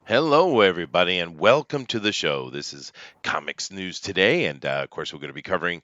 Hello, everybody, and welcome to the show. This is Comics News Today, and of course, we're going to be covering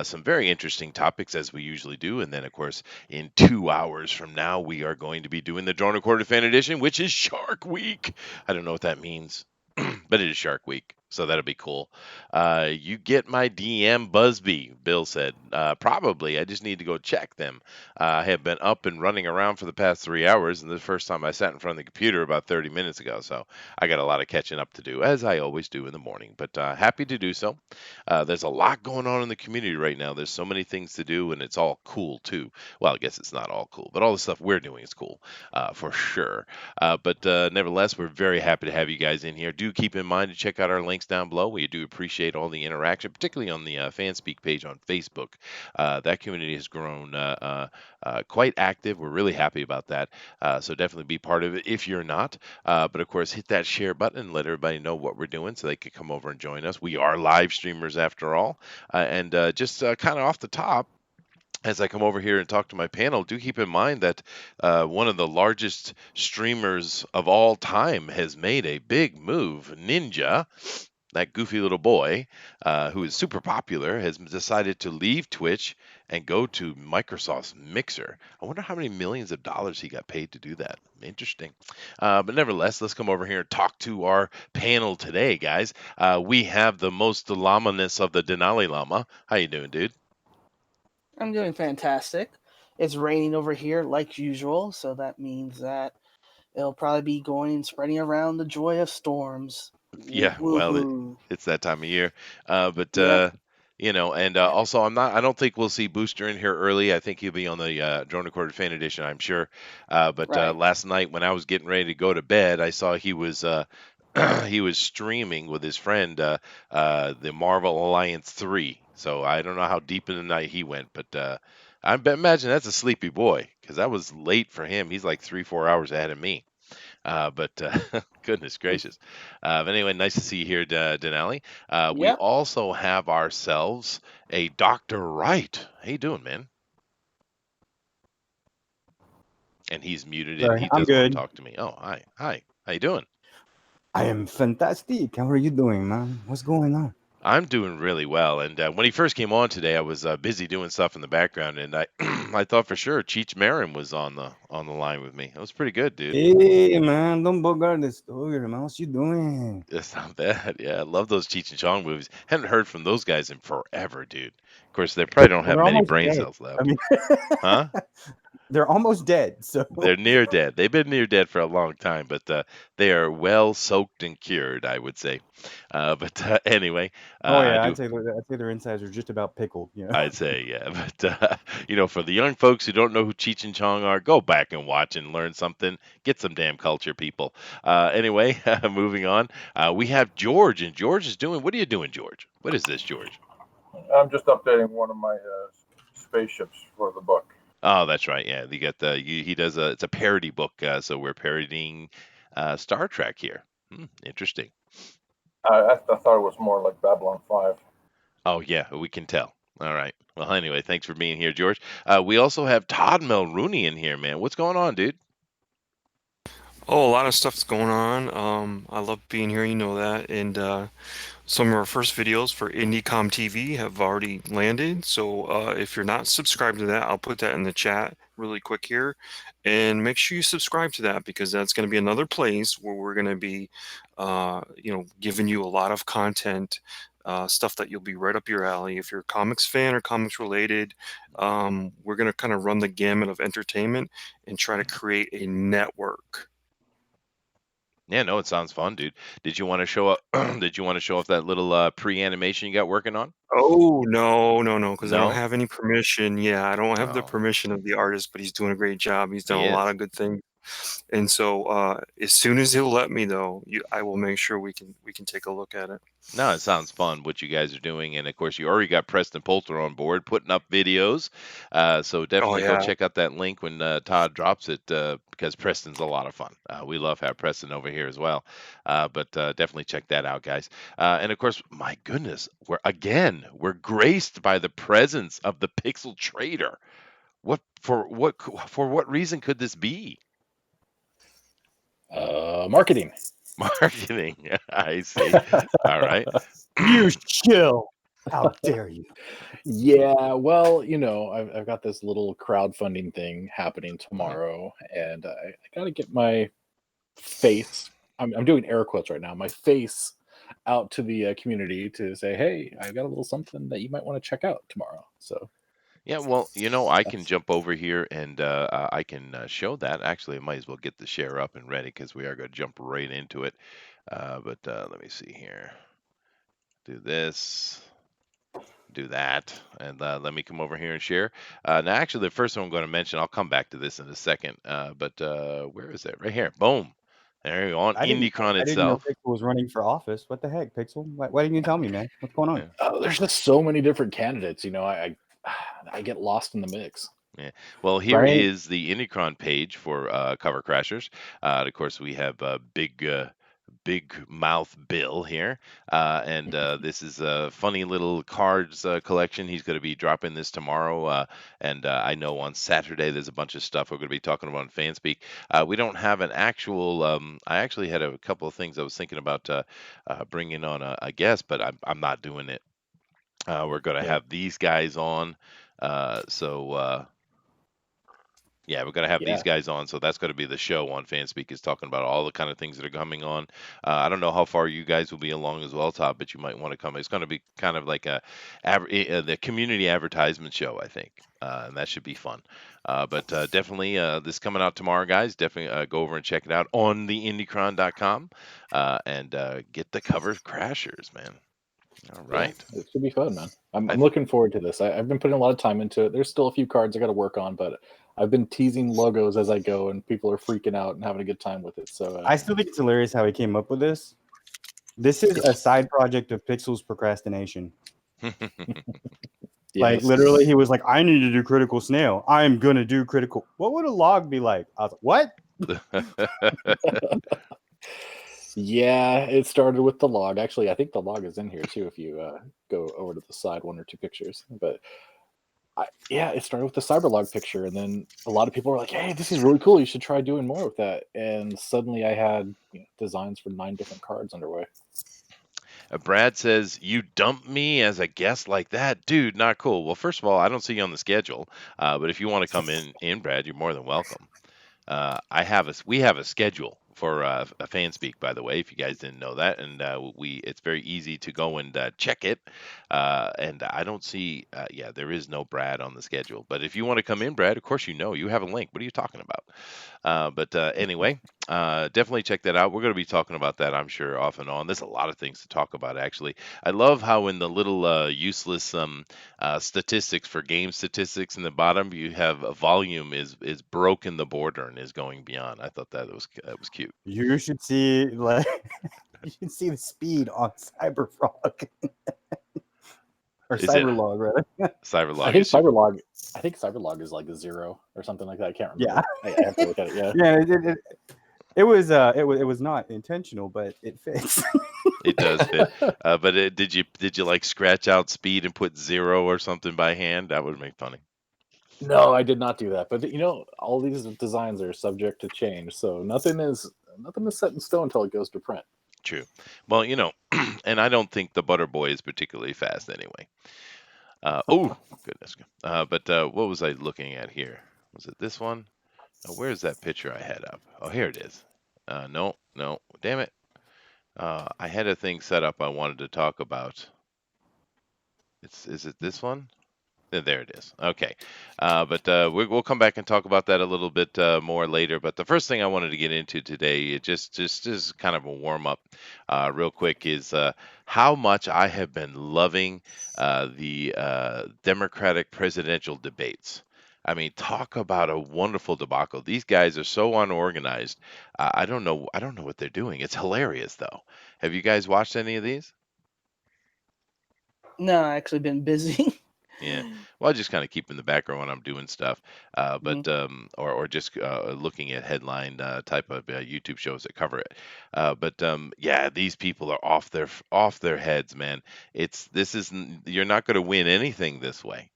some very interesting topics as we usually do. And then, of course, in 2 hours from now, we are going to be doing the Drawn Quarter Fan Edition, which is Shark Week. I don't know what that means, but it is Shark Week, so that'll be cool. You get my DM, Busby, Bill said. Probably. I just need to go check them. I have been up and running around for the past 3 hours, and the first time I sat in front of the computer about 30 minutes ago. So I got a lot of catching up to do, as I always do in the morning, but happy to do so. There's a lot going on in the community right now. There's so many things to do, and it's all cool too. Well, I guess it's not all cool, but all the stuff we're doing is cool for sure. But nevertheless, we're very happy to have you guys in here. Do keep in mind to check out our links down below. We do appreciate all the interaction, particularly on the FanSpeak page on Facebook. That community has grown quite active. We're really happy about that. So definitely be part of it if you're not. But of course, hit that share button and let everybody know what we're doing so they can come over and join us. We are live streamers after all. And just kind of off the top, as I come over here and talk to my panel, do keep in mind that one of the largest streamers of all time has made a big move. Ninja, that goofy little boy who is super popular, has decided to leave Twitch and go to Microsoft's Mixer. I wonder how many millions of dollars he got paid to do that. Interesting. But nevertheless, let's come over here and talk to our panel today, guys. We have the most llamaness of the Denali Llama. How you doing, dude? I'm doing fantastic. It's raining over here like usual, so that means that it'll probably be going and spreading around the joy of storms. Yeah, well, Woohoo! it's that time of year. But Yep. and also I'm not. I don't think we'll see Booster in here early. I think he'll be on the Drone Recorded Fan Edition, I'm sure. But Right. last night when I was getting ready to go to bed, I saw he was he was streaming with his friend the Marvel Alliance 3. So I don't know how deep in the night he went, but imagine that's a sleepy boy because that was late for him. He's like 3 4 hours ahead of me. But goodness gracious. But anyway, nice to see you here, Denali. We Yep. also have ourselves a Dr. Wright. How you doing, man? And he's muted and Sorry, he I'm doesn't want to good. talk to me. Oh, hi. Hi. How you doing? I am fantastic. How are you doing, man? What's going on? I'm doing really well. And when he first came on today, I was busy doing stuff in the background, and I I thought for sure Cheech Marin was on the line with me. It was pretty good, dude. Hey, man, don't bogart the story, man. What you doing? It's not bad. Yeah, I love those Cheech and Chong movies. Haven't heard from those guys in forever, dude. Of course, they probably don't have They're many almost brain dead. cells I left. mean, Huh? they're almost dead. So, They're near dead. They've been near dead for a long time, but they are well soaked and cured, I would say. But anyway, oh I yeah, do. I'd say their insides are just about pickled. You know. I'd say, yeah. But for the young folks who don't know who Cheech and Chong are, go back and watch and learn something. Get some damn culture, people. Anyway, moving on. We have George, and George is doing. What are you doing, George? What is this, George? I'm just updating one of my spaceships for the book. Oh, that's right. Yeah, you got he does a it's a parody book, so we're parodying Star Trek here. Interesting. I thought it was more like Babylon 5. Oh yeah, we can tell. All right. Well, anyway, thanks for being here, George. We also have Todd Mulrooney in here, man. What's going on, dude? Oh, a lot of stuff's going on. I love being here, you know that. And some of our first videos for IndieCom TV have already landed. So if you're not subscribed to that, I'll put that in the chat really quick here. And make sure you subscribe to that because that's going to be another place where we're going to be, giving you a lot of content, stuff that you'll be right up your alley. If you're a comics fan or comics related, we're going to kind of run the gamut of entertainment and try to create a network. Yeah, no, it sounds fun, dude. Did you want to show up? Did you want to show off that little pre-animation you got working on? Oh, no, no, no, because I don't No. have any permission. Yeah, I don't have the Oh, permission of the artist, but he's doing a great job. He's done he a lot is. of good things. And so as soon as he'll let me though, I will make sure we can take a look at it. No, it sounds fun what you guys are doing, and of course, you already got Preston Poulter on board, putting up videos. So Oh definitely go yeah. check out that link when Todd drops it, because Preston's a lot of fun. We love having Preston over here as well. But definitely check that out, guys. And of course, my goodness, we're graced by the presence of the Pixel Trader. For what reason could this be? Marketing. Marketing. I see. All right. You chill. How dare you? Yeah, well, I've got this little crowdfunding thing happening tomorrow, and I got to get my face. I'm doing air quotes right now. My face out to the community to say, hey, I got a little something that you might want to check out tomorrow. So Yeah, well, I can that's jump over here and I can show that. Actually, I might as well get the share up and ready because we are going to jump right into it. But let me see here. Do this, do that, and let me come over here and share. Now, actually, the first one I'm going to mention, I'll come back to this in a second. But where is it? Right here. Boom. There you go. On I didn't IndieCon I didn't know itself. Pixel was running for office. What the heck, Pixel? Why didn't you tell me, man? What's going on? Yeah. there's just so many different candidates. I get lost in the mix. Yeah. Well, here Right? is the Indicron page for Cover Crashers. Of course, we have Big Mouth Bill here, and this is a funny little cards collection. He's going to be dropping this tomorrow, and I know on Saturday there's a bunch of stuff we're going to be talking about on Fanspeak. We don't have an actual. I actually had a couple of things I was thinking about bringing on a guest, but I'm not doing it. We're going to Yeah. have these guys on. So yeah, we're gonna have these Yeah. guys on, so that's gonna be the show on Fanspeak is talking about all the kind of things that are coming on. I don't know how far you guys will be along as well, Todd, but you might want to come. It's gonna be kind of like the community advertisement show, I think, and that should be fun. But definitely, this coming out tomorrow, guys. Definitely go over and check it out on the IndieCron.com and get the cover crashers, man. All Yeah, right. it should be fun, man. I'm, I I'm looking forward to this. I've been putting a lot of time into it. There's still a few cards I got to work on, but I've been teasing logos as I go, and people are freaking out and having a good time with it. So I still think it's hilarious how he came up with this. This is a side project of Pixel's procrastination. Like yes, literally, he was like, "I need to do Critical Snail. I'm gonna do Critical." What would a log be like? I was like, "What?" yeah, it started with the log. Actually, I think the log is in here too. If you go over to the side, one or two pictures, but yeah, it started with the Cyberlog picture, and then a lot of people were like, "Hey, this is really cool. You should try doing more with that." And suddenly, I had designs for 9 different cards underway. Brad says, "You dumped me as a guest like that, dude. Not cool." Well, first of all, I don't see you on the schedule, but if you want to come in, Brad, you're more than welcome. We have a schedule for a fan speak, by the way, if you guys didn't know that, and it's very easy to go and check it. And I don't see, yeah, there is no Brad on the schedule. But if you want to come in, Brad, of course you have a link. What are you talking about? But anyway, definitely check that out. We're going to be talking about that, I'm sure, off and on. There's a lot of things to talk about, actually. I love how in the little useless statistics for game statistics in the bottom, you have a volume is broken the border and is going beyond. I thought that was cute. You should see like you should see the speed on Cyberfrog or Is it Cyberlog, rather. Cyberlog? I think Cyberlog is like a 0 or something like that. I can't remember. Yeah. I have to look at it. Yeah. Yeah, it was not intentional, but it fits. It does fit. But did you like scratch out speed and put 0 or something by hand? That would make funny. No, I did not do that. But all these designs are subject to change, so nothing is set in stone until it goes to print. True. Well, and I don't think the Butter Boy is particularly fast anyway. Oh, goodness. But what was I looking at here? Was it this one? Oh, where's that picture I had up? Oh, here it is. No, damn it. I had a thing set up I wanted to talk about. Is it this one? There it is. Okay. But we'll come back and talk about that a little bit more later. But the first thing I wanted to get into today, just kind of a warm up, real quick, is how much I have been loving the Democratic presidential debates. I mean, talk about a wonderful debacle. These guys are so unorganized. I don't know what they're doing. It's hilarious, though. Have you guys watched any of these? No, I actually been busy. Yeah. Well, I just kind of keep in the background when I'm doing stuff, but or just looking at headline type of YouTube shows that cover it. But yeah, these people are off their heads, man. You're not going to win anything this way.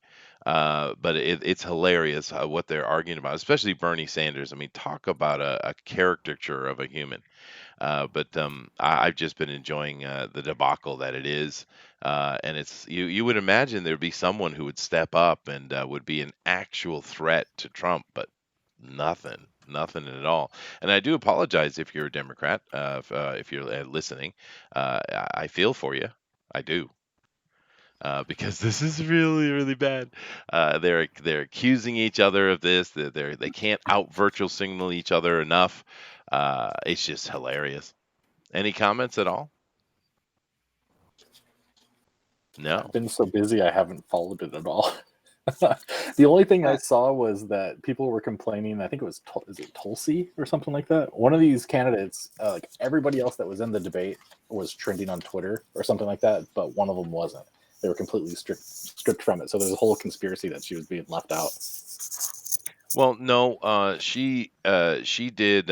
But it's hilarious what they're arguing about, especially Bernie Sanders. I mean, talk about a caricature of a human. But I've just been enjoying the debacle that it is, and it's you would imagine there'd be someone who would step up and would be an actual threat to Trump, but nothing at all. And I do apologize if you're a Democrat, if you're listening. I feel for you, I do. Because this is really bad. They're accusing each other of this. They can't out virtual signal each other enough. It's just hilarious. Any comments at all? No. I've been so busy I haven't followed it at all. The only thing I saw was that people were complaining. I think it was is it Tulsi or something like that. One of these candidates, like everybody else that was in the debate, was trending on Twitter or something like that, but one of them wasn't. They were completely stripped from it. So there's a whole conspiracy that she was being left out. Well, no, she did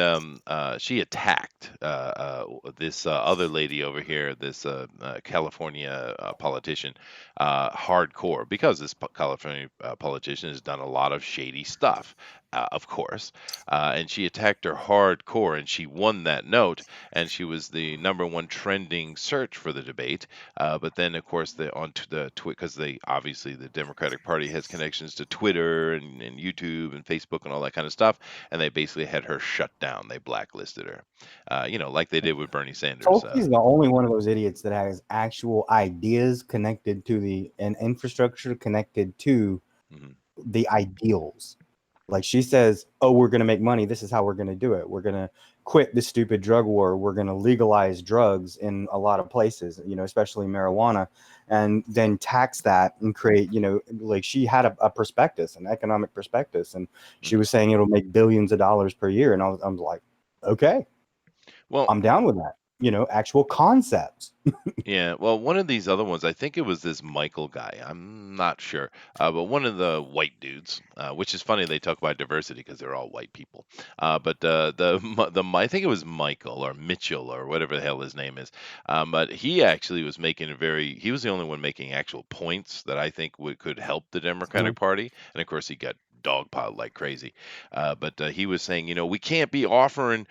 she attacked this other lady over here, this California politician, hardcore, because this California politician has done a lot of shady stuff, of course, and she attacked her hardcore, and she won that note, and she was the #1 trending search for the debate. But then, of course, onto the because obviously the Democratic Party has connections to Twitter and YouTube and Facebook and all that kind of stuff, and they basically had her shut down. They blacklisted her, like they did with Bernie Sanders. Tulsi's the only one of those idiots that has actual ideas connected to and infrastructure connected to the ideals. Like she says, oh, we're going to make money. This is how we're going to do it. We're going to quit this stupid drug war. We're going to legalize drugs in a lot of places, especially marijuana, and then tax that and create, like she had a prospectus, an economic prospectus, and she was saying it'll make billions of dollars per year. And I'm like, okay, well, I'm down with that. Actual concepts. Yeah, well, one of these other ones, I think it was this Michael guy. I'm not sure, but one of the white dudes, which is funny. They talk about diversity because they're all white people. But I think it was Michael or Mitchell or whatever the hell his name is. But he actually was making he was the only one making actual points that I think could help the Democratic Party. And of course, he got dogpiled like crazy. But he was saying, we can't be offering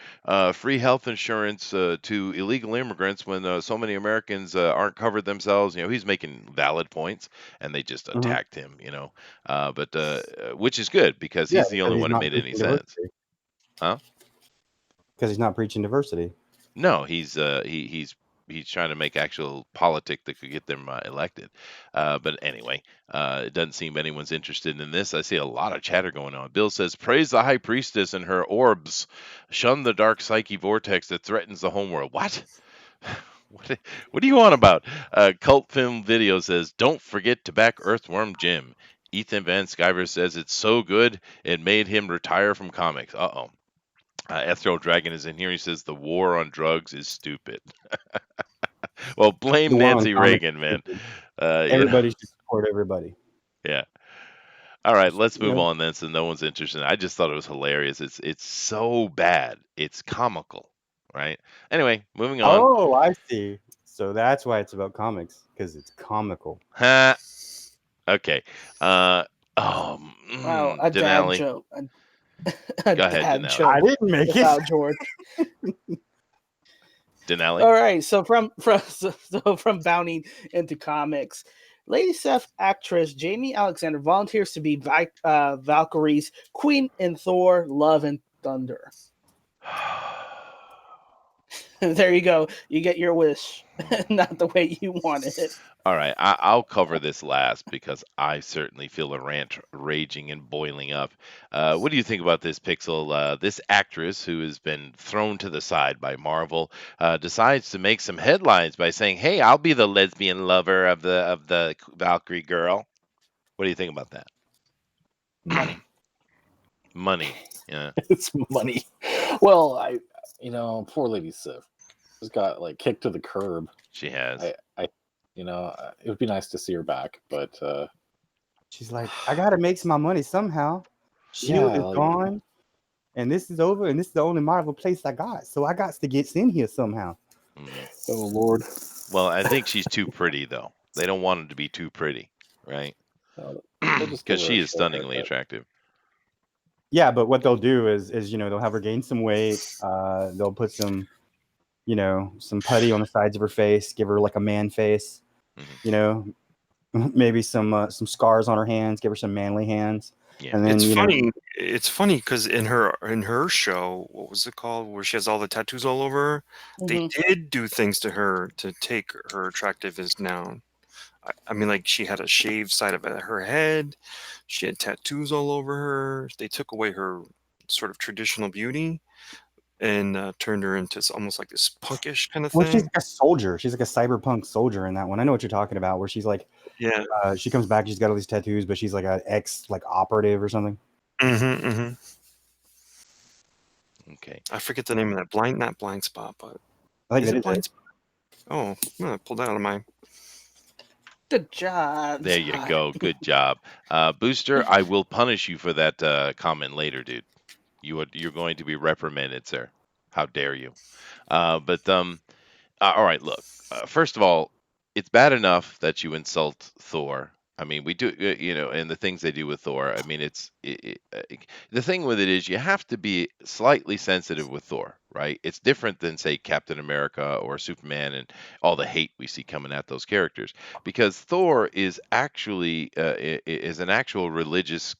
free health insurance to illegal immigrants when so many Americans aren't covered themselves. He's making valid points, and they just attacked him. But which is good because he's the only one who made any sense. Huh? Because he's not preaching diversity. No, he's trying to make actual politics that could get them elected. But anyway, it doesn't seem anyone's interested in this. I see a lot of chatter going on. Bill says, praise the high priestess and her orbs. Shun the dark psyche vortex that threatens the homeworld. What? What are you on about? Cult Film Video says, don't forget to back Earthworm Jim. Ethan Van Sciver says, it's so good it made him retire from comics. Uh-oh. Ethereal Dragon is in here. He says the war on drugs is stupid. Well, blame Nancy Reagan, man. Everybody should support everybody. Yeah. All right, let's move on then, so no one's interested. I just thought it was hilarious. It's so bad. It's comical, right? Anyway, moving on. Oh, I see. So that's why it's about comics, because it's comical. Ha. Okay. Wow, a Dinale. dad joke. Go ahead, Dinale. I didn't make it. Without George. Denali. All right, so from bounding into comics, Lady Sif actress Jamie Alexander volunteers to be Valkyrie's queen in Thor: Love and Thunder. There you go. You get your wish, not the way you wanted it. All right, I'll cover this last because I certainly feel a rant raging and boiling up. What do you think about this, Pixel? This actress who has been thrown to the side by Marvel decides to make some headlines by saying, "Hey, I'll be the lesbian lover of the Valkyrie girl." What do you think about that? Money. Money. Yeah. It's money. Well, poor Lady Sif just got kicked to the curb. She has. It would be nice to see her back, but she's like, I gotta make my money somehow. Shield is gone, and this is over, and this is the only Marvel place I got, so I got to get in here somehow. Oh Lord. Well, I think she's too pretty, though. They don't want her to be too pretty, right? They'll just give Because her she a is short stunningly haircut. attractive. Yeah, but what they'll do is they'll have her gain some weight. They'll put some some putty on the sides of her face, give her like a man face. Hmm. Maybe some scars on her hands, give her some manly hands, Yeah. and then It's funny. It's funny because in her show, what was it called, where she has all the tattoos all over her, they Mhm. did do things to her to take her attractiveness down. I mean, like she had a shaved side of her head, she had tattoos all over her. They took away her sort of traditional beauty and turned her into almost like this punkish kind of well, she's thing. like a soldier. She's like a cyberpunk soldier in that one. I know what you're talking about. Where she's like, Yeah. she comes back, she's got all these tattoos, but she's like an ex like operative or something. Mm-hmm. Mm-hmm. Okay. I forget the name of that not blind spot, but I think is that it is blind it. spot? Oh, I'm gonna pull that out of my. Good job. There you go. Good job. Booster, I will punish you for that comment later, dude. You're going to be reprimanded, sir. How dare you? But all right, look. First of all, it's bad enough that you insult Thor. I mean, we do, and the things they do with Thor. I mean, the thing with it is you have to be slightly sensitive with Thor, right? It's different than say Captain America or Superman and all the hate we see coming at those characters, because Thor is actually is an actual religious,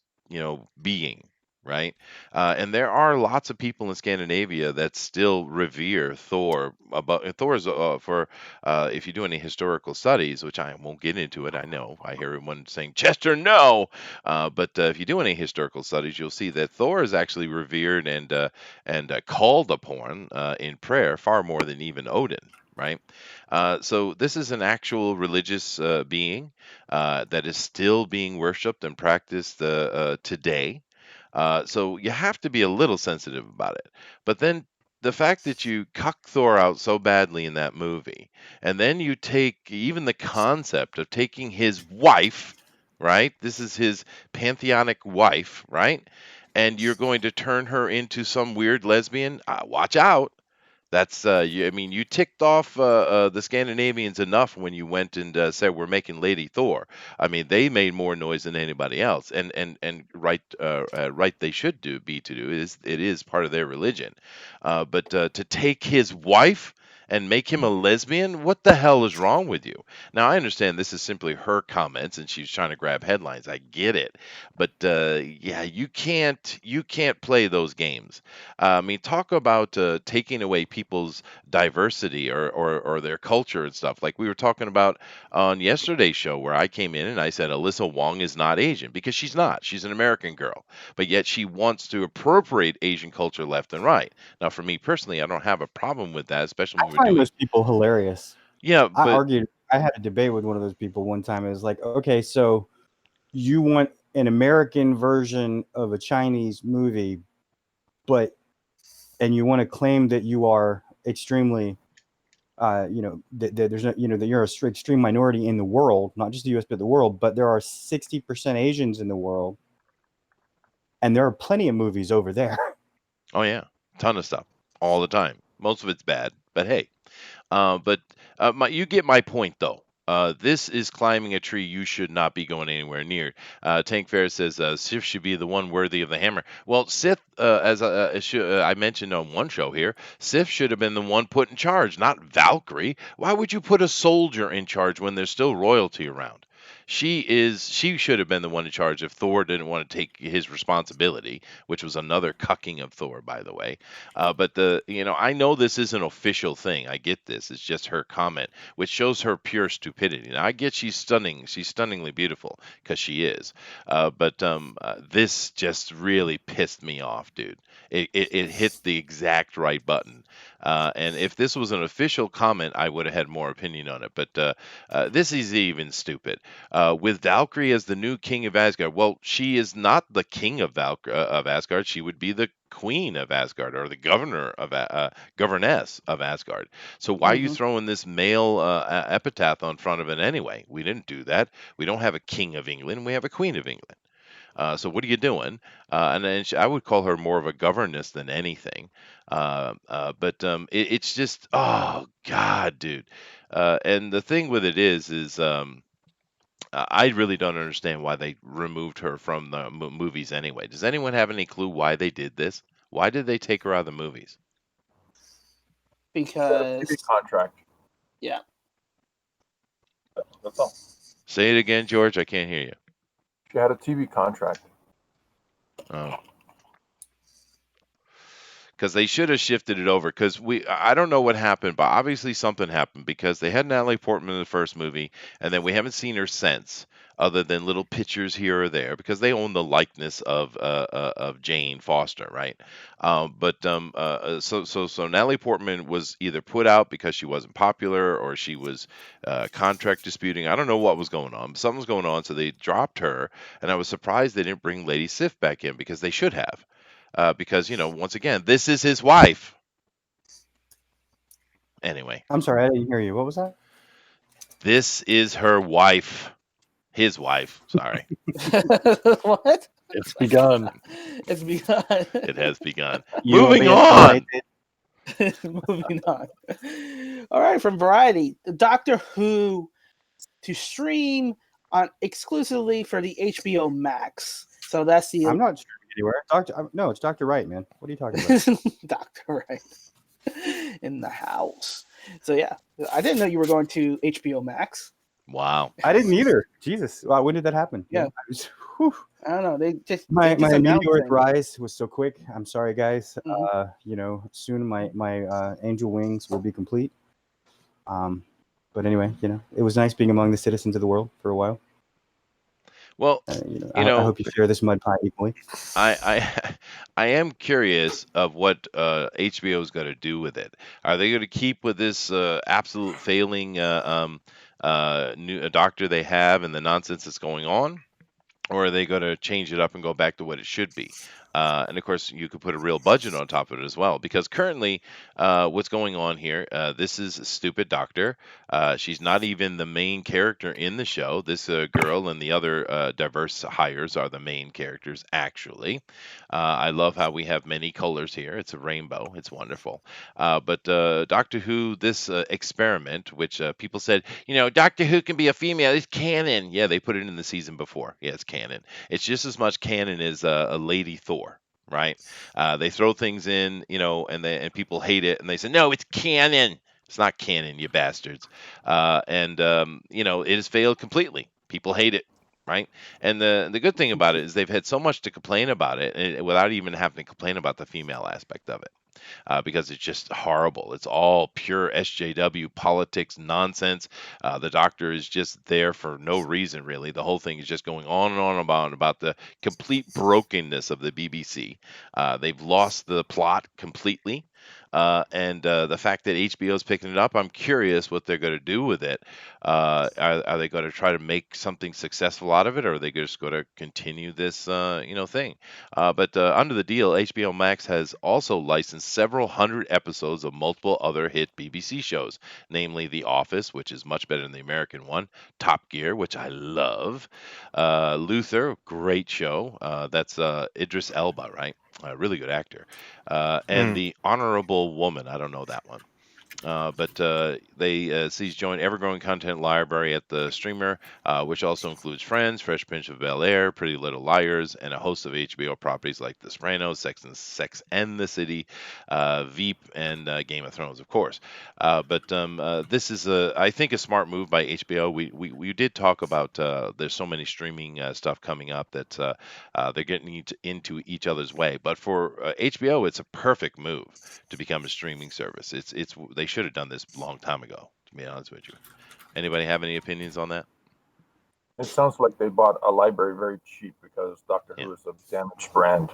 being, right? And there are lots of people in Scandinavia that still revere Thor. About Thor's for if you do any historical studies, which I won't get into it. I know I hear everyone saying Chester, no, but if you do any historical studies, you'll see that Thor is actually revered and called upon in prayer far more than even Odin. Right, so this is an actual religious being that is still being worshipped and practiced today. So you have to be a little sensitive about it. But then the fact that you cuck Thor out so badly in that movie, and then you take even the concept of taking his wife, right? This is his pantheonic wife, right? And you're going to turn her into some weird lesbian. Watch out. I mean, you ticked off the Scandinavians enough when you went and said we're making Lady Thor. I mean, they made more noise than anybody else, and right they should do. It is part of their religion, but to take his wife and make him a lesbian, what the hell is wrong with you? Now I understand this is simply her comments and she's trying to grab headlines. I get it, but yeah, you can't play those games. I mean, talk about taking away people's diversity or their culture and stuff. Like we were talking about on yesterday's show, where I came in and I said Alyssa Wong is not Asian because she's not. She's an American girl, but yet she wants to appropriate Asian culture left and right. Now, for me personally, I don't have a problem with that, especially I when we're find doing. those people hilarious. Yeah, but I had a debate with one of those people one time. It was like, okay, so you want an American version of a Chinese movie, and you want to claim that you are extremely, that there's no, that you're a extreme minority in the world, not just the U.S. but the world. But there are 60% Asians in the world, and there are plenty of movies over there. oh yeah, ton of stuff all the time. Most of it's bad, but hey. But you get my point, though. This is climbing a tree you should not be going anywhere near. Tank Ferris says Sith should be the one worthy of the hammer. Well, Sith, I mentioned on one show here, Sith should have been the one put in charge, not Valkyrie. Why would you put a soldier in charge when there's still royalty around? She should have been the one in charge if Thor didn't want to take his responsibility, which was another cucking of Thor, by the way. But I know this is an official thing. I get this. It's just her comment, which shows her pure stupidity. Now I get she's stunning. She's stunningly beautiful because she is. But this just really pissed me off, dude. It hit the exact right button. And if this was an official comment, I would have had more opinion on it. But this is even stupid. With Valkyrie as the new king of Asgard, well, she is not the king of Asgard. She would be the queen of Asgard or the governess of Asgard. So why are you Mhm. throwing this male epitaph on front of it anyway? We didn't do that. We don't have a king of England. We have a queen of England. So what are you doing? And then I would call her more of a governess than anything. It's just, oh God, dude. And the thing with it is I really don't understand why they removed her from the movies anyway. Does anyone have any clue why they did this? Why did they take her out of the movies? Because TV contract. yeah, That's all. Say it again, George. I can't hear you. She had a TV contract. Oh. Because they should have shifted it over. Because I don't know what happened, but obviously something happened because they had Natalie Portman in the first movie, and then we haven't seen her since, other than little pictures here or there, because they own the likeness of Jane Foster, right? So Natalie Portman was either put out because she wasn't popular or she was contract disputing. I don't know what was going on. Something was going on, so they dropped her, and I was surprised they didn't bring Lady Sif back in because they should have. Because, once again, this is his wife. Anyway, I'm sorry, I didn't hear you. What was that? this is her wife. His wife. Sorry. what? It's begun. It's begun. It has begun. You will Moving be on. escalated. Moving on. All right, from Variety, Doctor Who to stream on exclusively for the HBO Max. So that's the I'm not streaming anywhere. No, it's Dr. Wright, man. What are you talking about? Doctor Wright in the house. So yeah, I didn't know you were going to HBO Max. Wow. I didn't either. Jesus. Wow, when did that happen? Yeah. Whew. I don't know. They just My announced meteoric it. rise was so quick. I'm sorry, guys. Mhm. Soon my angel wings will be complete. But anyway, it was nice being among the citizens of the world for a while. Well, I hope you share this mud pie equally. I I am curious of what HBO is going to do with it. Are they going to keep with this absolute failing new doctor they have and the nonsense that's going on? Or are they going to change it up and go back to what it should be? And of course, you could put a real budget on top of it as well, because currently, what's going on here? This is a stupid doctor. She's not even the main character in the show. This girl and the other diverse hires are the main characters, actually. I love how we have many colors here. It's a rainbow. It's wonderful. But Doctor Who, this experiment, which people said, Doctor Who can be a female. It's canon. Yeah, they put it in the season before. Yeah, it's canon. It's just as much canon as a Lady Thor, right? They throw things in, and people hate it, and they say, no, it's canon. It's not canon, you bastards. It has failed completely. People hate it. Right, and the good thing about it is they've had so much to complain about it, without even having to complain about the female aspect of it. Because it's just horrible. It's all pure SJW politics nonsense. The doctor is just there for no reason, really. The whole thing is just going on and on about the complete brokenness of the BBC. They've lost the plot completely. And the fact that HBO is picking it up, I'm curious what they're going to do with it. Are they going to try to make something successful out of it, or are they just going to continue this, thing? But under the deal, HBO Max has also licensed several hundred episodes of multiple other hit BBC shows, namely The Office, which is much better than the American one, Top Gear, which I love, Luther, great show. That's Idris Elba, right? A really good actor. And The Honorable Woman. I don't know that one. But she's joined ever-growing content library at the streamer, which also includes Friends, Fresh Prince of Bel-Air, Pretty Little Liars, and a host of HBO properties like The Sopranos, Sex and the City, Veep, and Game of Thrones, of course. But this is, I think, a smart move by HBO. We did talk about there's so many streaming stuff coming up that they're getting into each other's way. But for HBO, it's a perfect move to become a streaming service. They should have done this a long time ago, to be honest with you. Anybody have any opinions on that? It sounds like they bought a library very cheap because Doctor Who is a damaged brand.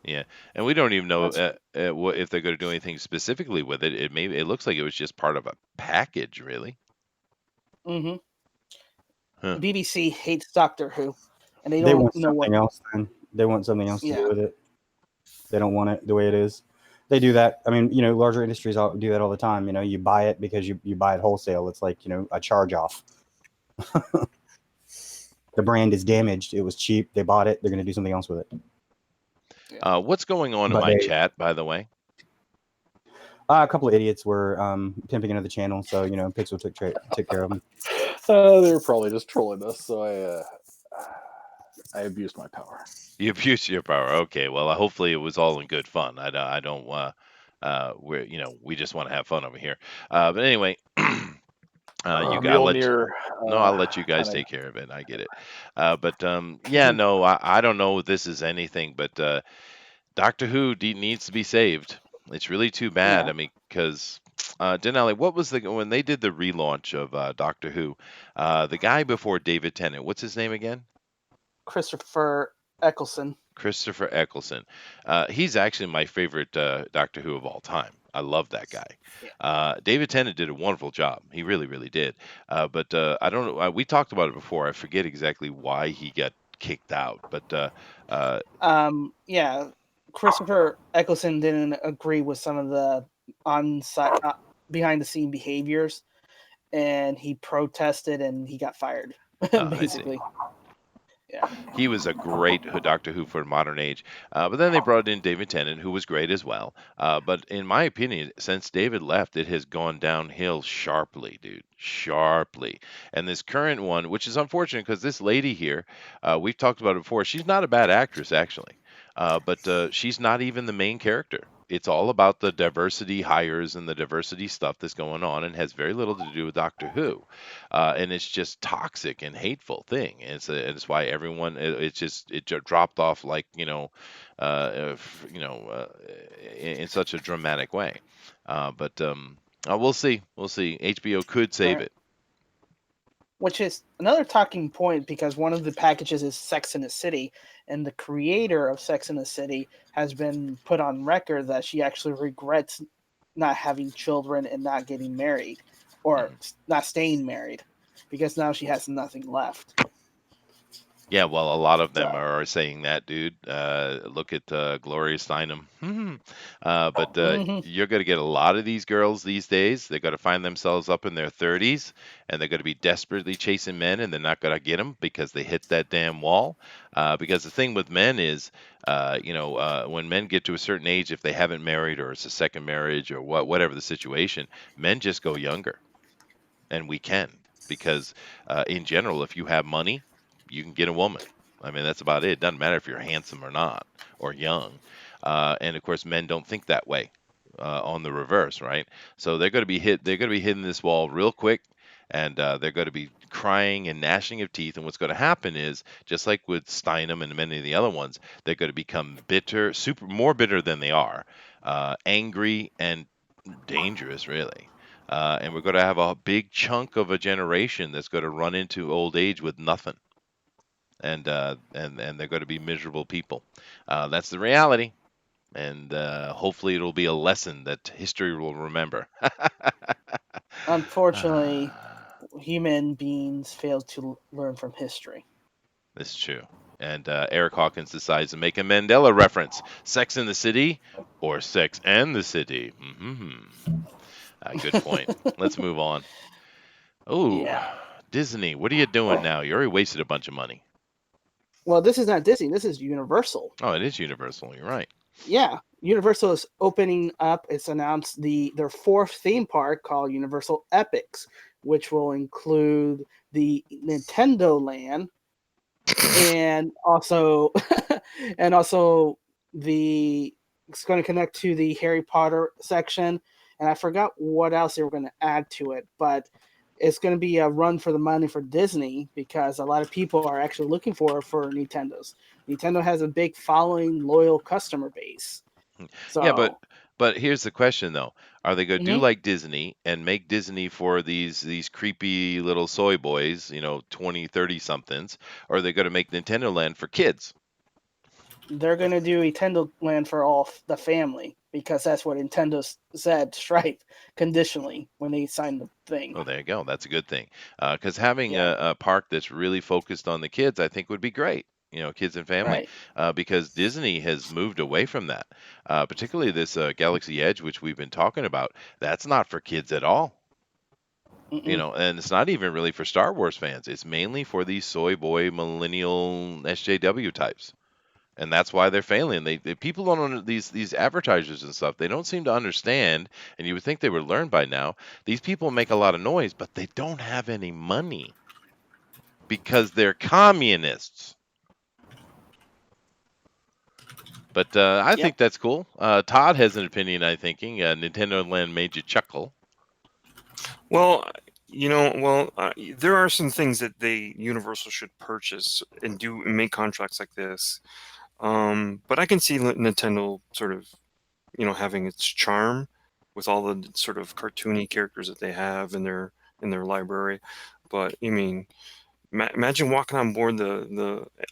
Yeah, and we don't even know if they're going to do anything specifically with it. It looks like it was just part of a package, really. Mm-hmm. Huh. BBC hates Doctor Who, and they They don't want know something what. else. Then they want something else to Yeah. do with it. They don't want it the way it is. They do that. I mean, larger industries do that all the time. You buy it because you buy it wholesale. It's like, a charge off. The brand is damaged. It was cheap. They bought it. They're going to do something else with it. What's going on in my chat, by the way? A couple of idiots were pimping another channel, so Pixel took care of them. They were probably just trolling us, so I abused my power. You abuse your power. Okay, well, hopefully it was all in good fun. I don't. We just want to have fun over here. But anyway, I'll let you. Mjolnir, No, I'll let you guys kind take care of it. I get it. Yeah, no, I don't know if this is anything, but Doctor Who needs to be saved. It's really too bad. Yeah. I mean, because Denali, what was when they did the relaunch of Doctor Who? The guy before David Tennant, what's his name again? Christopher Eccleston. Christopher Eccleston. He's actually my favorite Doctor Who of all time. I love that guy. David Tennant did a wonderful job. He really, really did. But I don't know. We talked about it before. I forget exactly why he got kicked out. But Yeah, Christopher Eccleston didn't agree with some of the on-site, behind the scene behaviors, and he protested and he got fired. Basically. Yeah. He was a great Doctor Who for modern age. But then they brought in David Tennant, who was great as well. But in my opinion, since David left, it has gone downhill sharply, dude. Sharply. And this current one, which is unfortunate because this lady here, we've talked about it before, she's not a bad actress, actually. But she's not even the main character. It's all about the diversity hires and the diversity stuff that's going on and has very little to do with Doctor Who. And it's just toxic and hateful thing. And it's why everyone, it just dropped off like, in such a dramatic way. But we'll see. We'll see. HBO could save it. Which is another talking point because one of the packages is Sex in the City, and the creator of Sex in the City has been put on record that she actually regrets not having children and not getting married, or not staying married, because now she has nothing left. Yeah, well, a lot of them are saying that, dude. Look at Gloria Steinem. But you're going to get a lot of these girls these days. They're going to find themselves up in their 30s, and they're going to be desperately chasing men, and they're not going to get them because they hit that damn wall. Because the thing with men is, when men get to a certain age, if they haven't married or it's a second marriage or whatever the situation, men just go younger. And we can. Because in general, if you have money, you can get a woman. I mean, that's about it. It doesn't matter if you're handsome or not, or young. And of course, men don't think that way. On the reverse, right? So they're going to be hitting this wall real quick, and they're going to be crying and gnashing of teeth. And what's going to happen is, just like with Steinem and many of the other ones, they're going to become bitter, more bitter than they are, angry and dangerous, really. And we're going to have a big chunk of a generation that's going to run into old age with nothing. And they're going to be miserable people. That's the reality, and hopefully it'll be a lesson that history will remember. Unfortunately, human beings fail to learn from history. That's true. And Eric Hawkins decides to make a Mandela reference: Sex in the City or Sex and the City. Good point. Let's move on. Oh, yeah. Disney, what are you doing now? You already wasted a bunch of money. Well, this is not Disney. This is Universal. Oh, it is Universal. You're right. Yeah, Universal is opening up. It's announced their fourth theme park called Universal Epics, which will include the Nintendo Land and also it's going to connect to the Harry Potter section. And I forgot what else they were going to add to it, but it's going to be a run for the money for Disney because a lot of people are actually looking for Nintendos. Nintendo has a big following, loyal customer base. So, yeah, but here's the question though: are they going to do like Disney and make Disney for these creepy little soy boys, 20, 30 somethings, or are they going to make Nintendo Land for kids? They're going to do Nintendo Land for all the family because that's what Nintendo said straight conditionally when they signed the thing. Oh, there you go. That's a good thing. Because having a park that's really focused on the kids, I think would be great. Kids and family, right. Because Disney has moved away from that. Particularly this Galaxy Edge, which we've been talking about. That's not for kids at all. And it's not even really for Star Wars fans. It's mainly for these soy boy millennial SJW types. and that's why they're failing. People don't these advertisers and stuff. They don't seem to understand, and you would think they would learn by now. These people make a lot of noise, but they don't have any money because they're communists. But I think that's cool. Todd has an opinion. I thinking Nintendo Land made you chuckle. Well, there are some things that Universal should purchase and make contracts like this. But I can see Nintendo sort of, having its charm with all the sort of cartoony characters that they have in their library. But I mean, imagine walking on board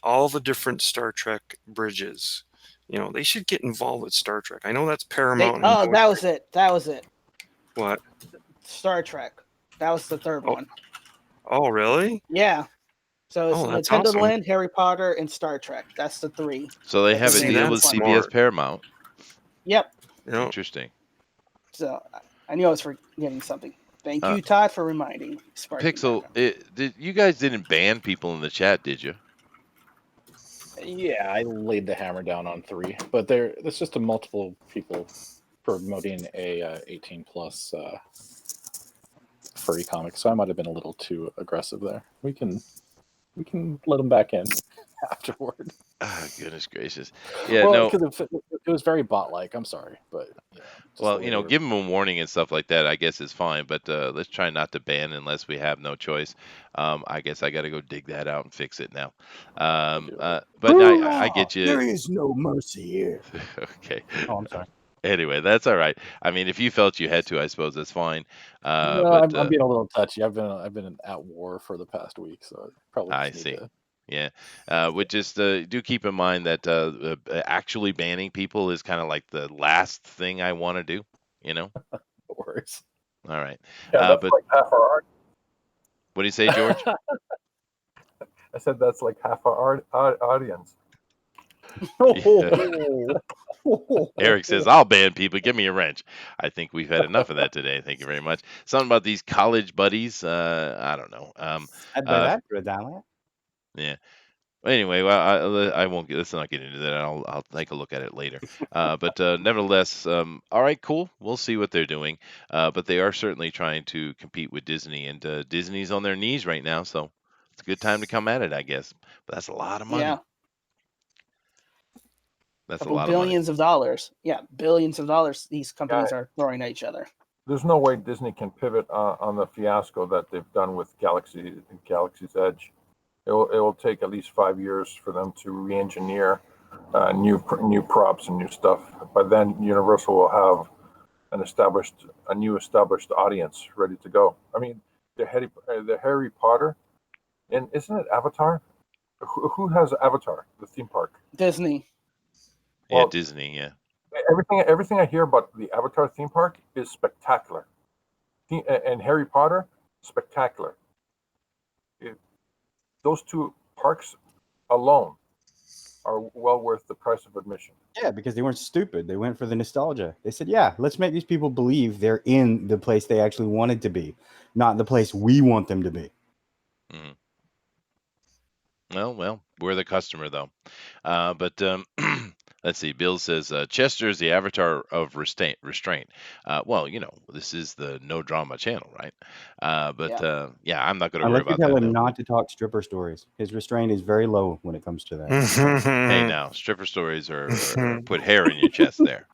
all the different Star Trek bridges. They should get involved with Star Trek. I know that's Paramount. That was it. That was it. What? Star Trek. That was the third one. Oh, really? Yeah. So it's Nintendo awesome. Land, Harry Potter, and Star Trek. That's the three. So they have a deal with CBS Paramount. Yep. Interesting. So I knew I was forgetting something. Thank you, Todd, for reminding. Pixel, you guys didn't ban people in the chat, did you? Yeah, I laid the hammer down on 3, but there's just multiple people promoting a 18 plus furry comic, so I might have been a little too aggressive there. We can let them back in afterward. Ah, goodness gracious! Yeah, well, because it was very bot-like. I'm sorry, but give them a warning and stuff like that. I guess is fine, but let's try not to ban unless we have no choice. I guess I got to go dig that out and fix it now. But I get you. There is no mercy here. Okay. Oh, I'm sorry. Anyway, that's all right. I mean, if you felt you had to, I suppose that's fine. I'm being a little touchy. I've been at war for the past week, so probably. I see. Yeah, just do keep in mind that actually banning people is kind of like the last thing I want to do. No worries. All right. Yeah, that's like half our art. What do you say, George? I said that's like half our audience. Eric says, I'll ban people. Give me a wrench. I think we've had enough of that today. Thank you very much. Something about these college buddies. I don't know. I'd buy that for $1. Yeah. Anyway, well, I won't. Let's not get into that. I'll take a look at it later. But nevertheless, all right, cool. We'll see what they're doing. But they are certainly trying to compete with Disney, and Disney's on their knees right now, so it's a good time to come at it, I guess. But that's a lot of money. Yeah. That's a lot of billions of dollars. Yeah, billions of dollars these companies are throwing at each other. There's no way Disney can pivot on the fiasco that they've done with Galaxy's Edge. It will take at least 5 years for them to re-engineer new props and new stuff. By then, Universal will have a new established audience ready to go. I mean, the Harry Potter, and isn't it Avatar? Who has Avatar, the theme park? Disney. Yeah, well, Disney. Yeah. Everything I hear about the Avatar theme park is spectacular, and Harry Potter, spectacular. Those two parks alone are well worth the price of admission. Yeah, because they weren't stupid. They went for the nostalgia. They said, yeah, let's make these people believe they're in the place they actually wanted to be, not the place we want them to be. Mm. Well, we're the customer, though. But let's see. Bill says, Chester is the avatar of restraint. Well, this is the no drama channel, right? Yeah, I'm not going to worry about that. Tell him not to talk stripper stories. His restraint is very low when it comes to that. Hey, now, stripper stories are put hair in your chest there.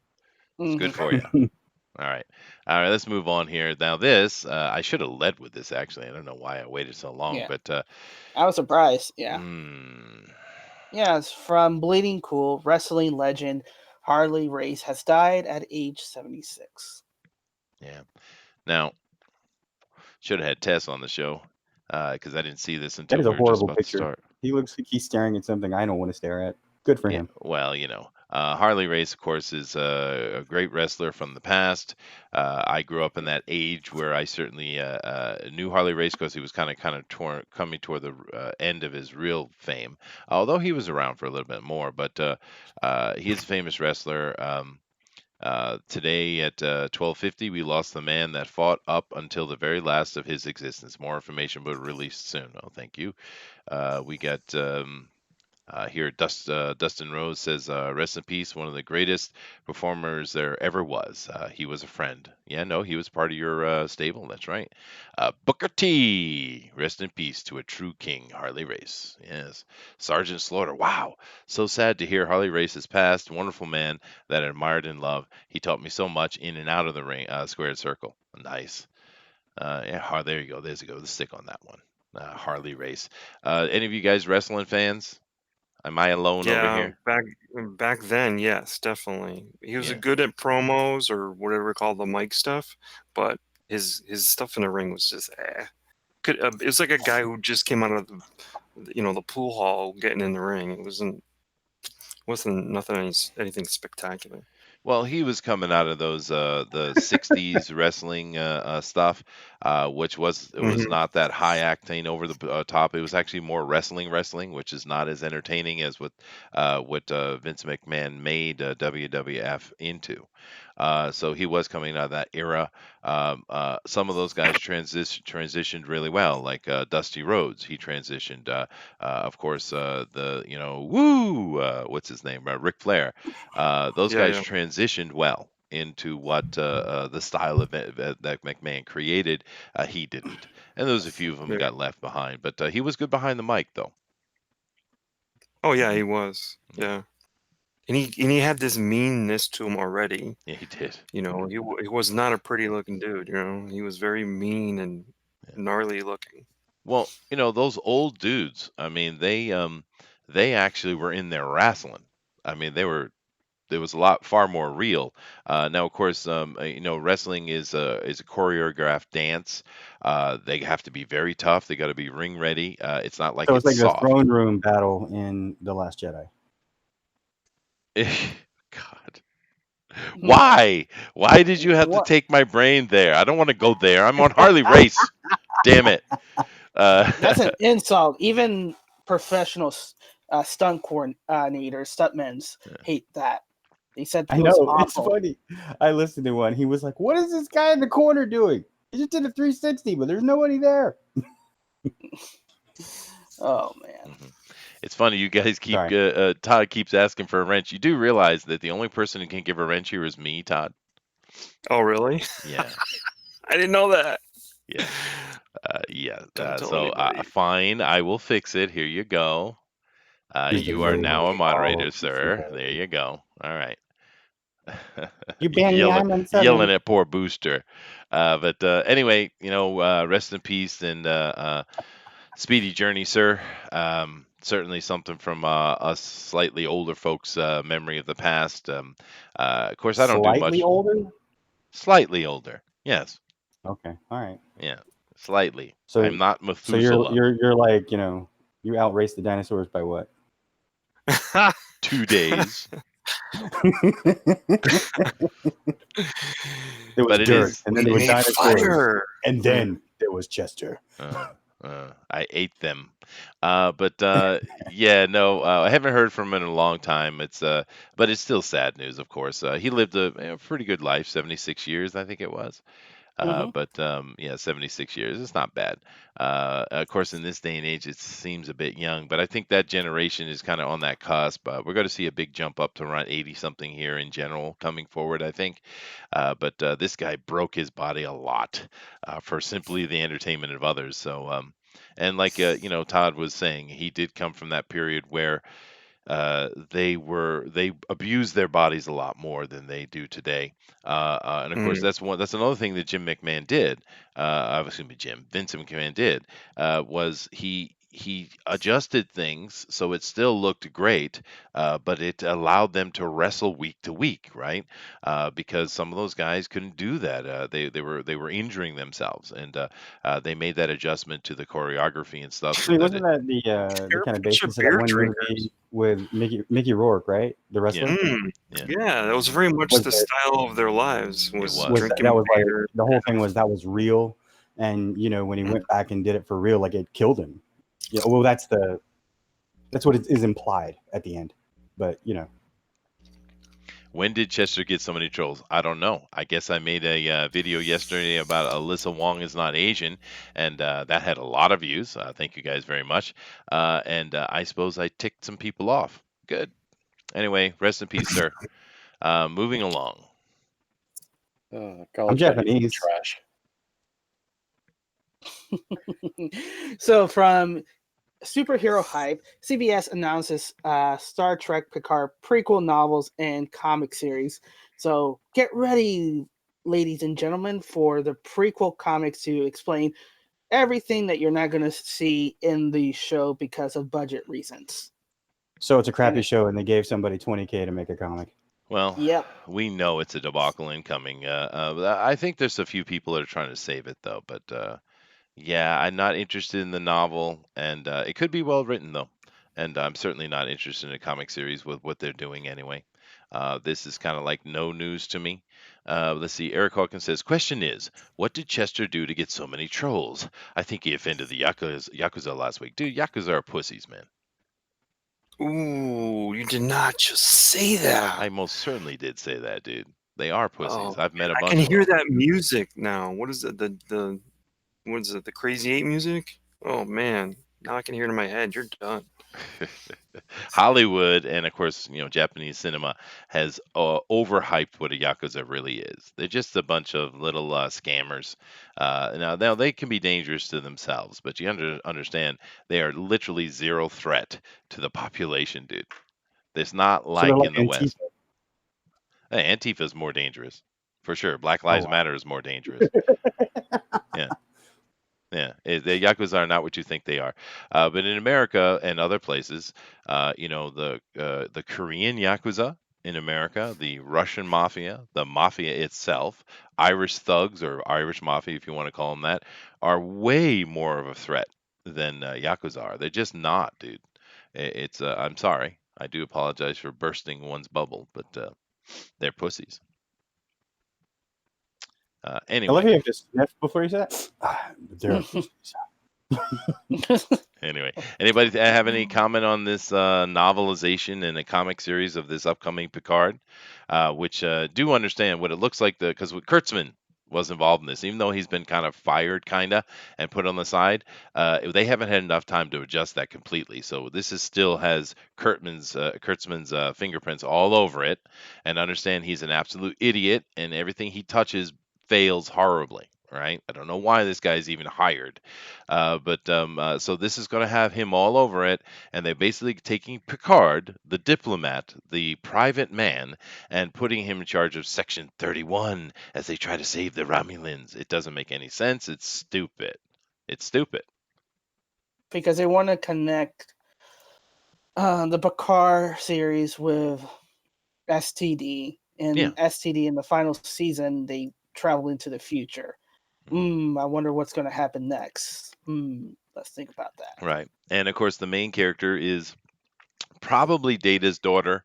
It's good for you. All right, let's move on here. Now this, I should have led with this, actually. I don't know why I waited so long, but... I was surprised, yeah. Yeah, it's from Bleeding Cool. Wrestling legend Harley Race has died at age 76. Yeah. Now, should have had Tess on the show, because I didn't see this until we were just about to start. He looks like he's staring at something I don't want to stare at. Good for him. Well, Harley Race, of course, is a great wrestler from the past. I grew up in that age where I certainly knew Harley Race because he was kind of coming toward the end of his real fame, although he was around for a little bit more. But he is a famous wrestler. Today at 12:50, we lost the man that fought up until the very last of his existence. More information will be released soon. Oh, thank you. We got... Here, Dustin Rose says, "Rest in peace, one of the greatest performers there ever was. He was a friend. Yeah, no, he was part of your stable. That's right. Booker T, rest in peace to a true king, Harley Race. Yes, Sergeant Slaughter. Wow, so sad to hear Harley Race has passed. Wonderful man that I admired and loved. He taught me so much in and out of the ring, squared circle. Nice. Yeah, there you go. There's a go. Let's stick on that one. Harley Race. Any of you guys wrestling fans? Am I alone over Yeah, here? back then, yes, definitely. He was Yeah. good at promos or whatever we call the mic stuff, but his stuff in the ring was just it was like a guy who just came out of the pool hall getting in the ring. It wasn't anything spectacular. Well, he was coming out of those the '60s wrestling stuff, which was Hmm. not that high acting over the top. It was actually more wrestling, which is not as entertaining as what Vince McMahon made WWF into. So he was coming out of that era. Some of those guys transitioned really well, like Dusty Rhodes. He transitioned. Of course, what's his name? Ric Flair. Those Yeah, guys yeah, transitioned well into what the style of that McMahon created. He didn't, and there was a few of them yeah. got left behind. But he was good behind the mic, though. Oh yeah, he was. Yeah, and he had this meanness to him already. Yeah, he did. He was not a pretty looking dude. He was very mean and Yeah. gnarly looking. Well, those old dudes. I mean, they actually were in there wrestling. I mean, there was a lot far more real. Now, of course, wrestling is a choreographed dance. They have to be very tough. They got to be ring ready. It's not like So it's it's like the soft. throne room battle in The Last Jedi. God, why? Why did you have to What? take my brain there? I don't want to go there. I'm on Harley Race. Damn it. That's an insult. Even professional stunt coordinators, stuntmen hate that. They said I it was know, it's awful. funny. I listened to one. He was like, "What is this guy in the corner doing? He just did a 360, but there's nobody there." Oh man. Mhm. It's funny, you guys keep Sorry. Todd keeps asking for a wrench. You do realize that the only person who can give a wrench here is me, Todd. Oh really? Yeah, I didn't know that. yeah, yeah. Don't tell So anybody. fine, I will fix it. Here you go. He's the You are now a lady moderator, of the sir. There show. you go. All right. You banned me. yelling, I'm on yelling 7. at poor Booster. But anyway, rest in peace and speedy journey, sir. Certainly something from us slightly older folks' memory of the past. Of course, I don't do Slightly much. older. Slightly older. Yes. Okay, all right. Yeah. Slightly. I'm So, not so you're Methuselah. you're you're like you outraced the dinosaurs by what? 2 days. There was But it dirt, is. and then We there were made dinosaurs, fire. and then there was Chester. I ate them. But yeah, no, I haven't heard from him in a long time. But it's still sad news, of course. He lived a pretty good life, 76 years, I think it was. Hmm. But yeah, 76 years. It's not bad. Of course, in this day and age, it seems a bit young, but I think that generation is kind of on that cusp. We're going to see a big jump up to around 80 something here in general coming forward, I think. But this guy broke his body a lot for simply the entertainment of others. So, and like Todd was saying, he did come from that period where they abused their bodies a lot more than they do today. And of course, Mm. that's another thing that Jim McMahon did. Obviously, Vince McMahon did was he adjusted things so it still looked great, but it allowed them to wrestle week to week, right? Because some of those guys couldn't do that. They were injuring themselves, and they made that adjustment to the choreography and stuff so Actually, that wasn't it, that the They're a kind of bunch of basis of that beer one drinkers. movie with Mickey Rourke, right? The wrestler. Mm. yeah, Yeah, that was very much Was the it style of their lives it was was. was that, drinking was like beer. the whole thing was that was real, and when he Mm. went back and did it for real, like it killed him. Yeah, well, that's what it is implied at the end, but When did Chester get so many trolls? I don't know. I guess I made a video yesterday about Alyssa Wong is not Asian, and that had a lot of views. Thank you guys very much. And I suppose I ticked some people off. Good. Anyway, rest in peace, sir. Moving along. I'm College Japanese. trash. So from superhero hype, CBS announces Star Trek Picard prequel novels and comic series. So get ready, ladies and gentlemen, for the prequel comics to explain everything that you're not going to see in the show because of budget reasons. So it's a crappy show, and they gave somebody $20K to make a comic. Well, Yep. we know it's a debacle incoming. I think there's a few people that are trying to save it, though. But yeah, I'm not interested in the novel, and it could be well written, though. And I'm certainly not interested in a comic series with what they're doing anyway. This is kind of like no news to me. Let's see. Eric Hawkins says, question is, what did Chester do to get so many trolls? I think he offended the Yakuza last week. Dude, Yakuza are pussies, man. Ooh, you did not just say that. I most certainly did say that, dude. They are pussies. I've met a I bunch can of hear them. that music now. What is it? The what is it? The Crazy 8 music? Oh man, now I can hear it in my head. You're done. Hollywood and of course, Japanese cinema has overhyped what a yakuza really is. They're just a bunch of little scammers. Now they can be dangerous to themselves, but you understand they are literally zero threat to the population, dude. It's not So they're like like in the West. Antifa. Hey, Antifa is more dangerous, for sure. Black Oh, Lives wow. Matter is more dangerous. Yeah. Yeah, the Yakuza are not what you think they are. But in America and other places, the Korean Yakuza in America, the Russian Mafia, the Mafia itself, Irish thugs or Irish Mafia, if you want to call them that, are way more of a threat than Yakuza are. They're just not, dude. It's I'm sorry. I do apologize for bursting one's bubble, but they're pussies. I love Anyway. how you have to sniff before you say that. They're Anyway, anybody have any comment on this novelization in a comic series of this upcoming Picard? Which do understand what it looks like because Kurtzman was involved in this, even though he's been kind of fired, and put on the side. They haven't had enough time to adjust that completely. So this still has Kurtzman's fingerprints all over it, and understand he's an absolute idiot, and everything he touches fails horribly. Right? I don't know why this guy's even hired. So this is going to have him all over it, and they're basically taking Picard, the diplomat, the private man, and putting him in charge of Section 31 as they try to save the Romulans. It doesn't make any sense. It's stupid. It's stupid. Because they want to connect the Picard series with STD. And Yeah. STD in the final season, they travel into the future. I wonder what's going to happen next. Let's think about that. Right. And of course, the main character is probably Data's daughter,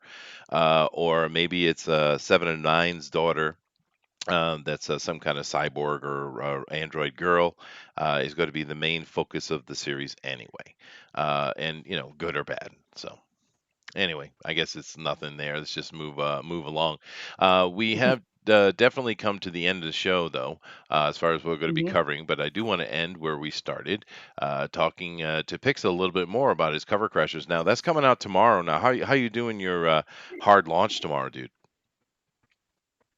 or maybe it's Seven of Nine's daughter. That's some kind of cyborg or android girl is going to be the main focus of the series anyway, and good or bad. So anyway, I guess it's nothing there. Let's just move along. We have definitely come to the end of the show, though, as far as what we're going to be covering. But I do want to end where we started, talking to Pixel a little bit more about his Cover Crashers. Now that's coming out tomorrow. Now, how you doing your hard launch tomorrow, dude?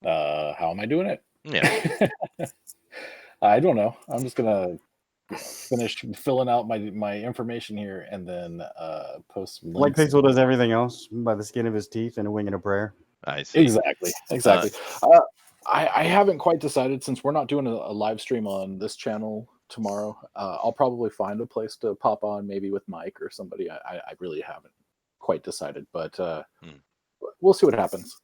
How am I doing it? Yeah. I don't know. I'm just gonna finish filling out my information here and then post some like links. Pixel does everything else by the skin of his teeth and a wing and a prayer. I see. Exactly. I haven't quite decided, since we're not doing a live stream on this channel tomorrow. I'll probably find a place to pop on, maybe with Mike or somebody. I really haven't quite decided, but we'll see what happens.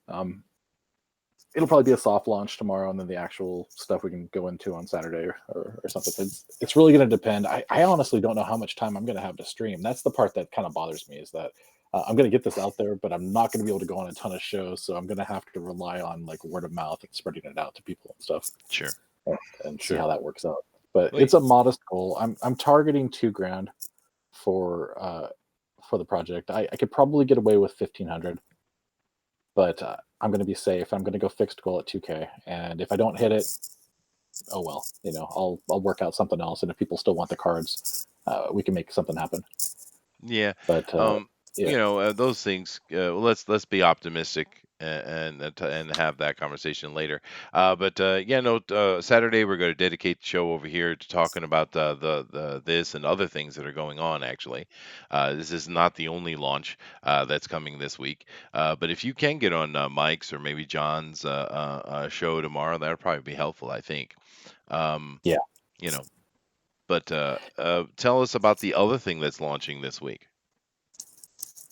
It'll probably be a soft launch tomorrow, and then the actual stuff we can go into on Saturday or something. It's really going to depend. I honestly don't know how much time I'm going to have to stream. That's the part that kind of bothers me, is that I'm going to get this out there, but I'm not going to be able to go on a ton of shows, so I'm going to have to rely on like word of mouth and spreading it out to people and stuff. Sure. And see how that works out. But it's a modest goal. I'm targeting $2,000 for the project. I could probably get away with 1,500. but I'm going to be safe. I'm going to go fixed goal at 2K, and if I don't hit it, oh well. I'll work out something else, and if people still want the cards, we can make something happen. Yeah. But yeah. Those things. Let's be optimistic and have that conversation later. Saturday we're going to dedicate the show over here to talking about the this and other things that are going on. Actually, this is not the only launch that's coming this week. But if you can get on Mike's or maybe John's show tomorrow, that'll probably be helpful. I think. Yeah. But tell us about the other thing that's launching this week.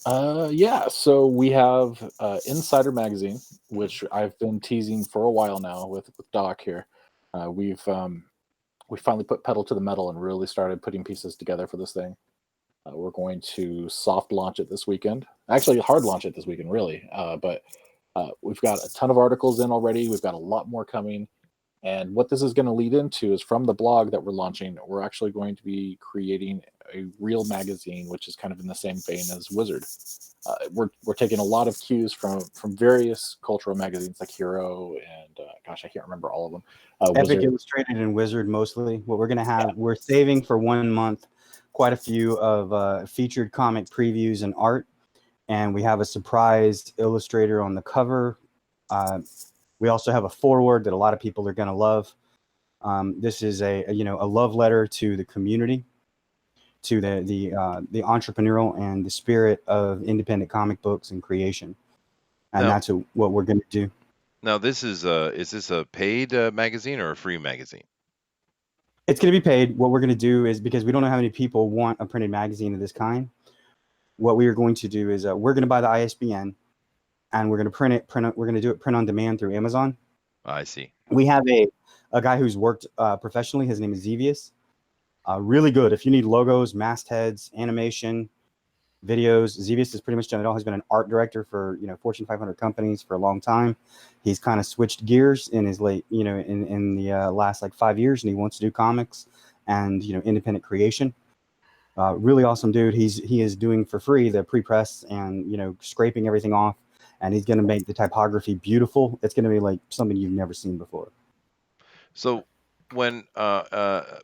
Yeah, so we have Insider Magazine, which I've been teasing for a while now with Doc here. We finally put pedal to the metal and really started putting pieces together for this thing. We're going to soft launch it this weekend. Actually, hard launch it this weekend, really. But we've got a ton of articles in already. We've got a lot more coming. And what this is going to lead into is from the blog that we're launching, we're actually going to be creating a real magazine, which is kind of in the same vein as Wizard. We're taking a lot of cues from various cultural magazines like Hero and I can't remember all of them. Epic Wizard. Illustrated and Wizard mostly. What we're going to have, we're saving for 1 month quite a few of featured comic previews and art. And we have a surprise illustrator on the cover. We also have a foreword that a lot of people are going to love. This is a love letter to the community, to the entrepreneurial and the spirit of independent comic books and creation, and that's what we're going to do. Now, is this a paid magazine or a free magazine? It's going to be paid. What we're going to do is, because we don't know how many people want a printed magazine of this kind, what we are going to do is we're going to buy the ISBN. And we're going to we're going to do it print on demand through Amazon. I see. We have a guy who's worked professionally. His name is Zevius. Really good. If you need logos, mastheads, animation, videos, Zevius has pretty much done it all. He's been an art director for Fortune 500 companies for a long time. He's kind of switched gears in his late in the last 5 years, and he wants to do comics and independent creation. Really awesome dude. He is doing for free the pre-press and scraping everything off. And he's going to make the typography beautiful. It's going to be something you've never seen before. So when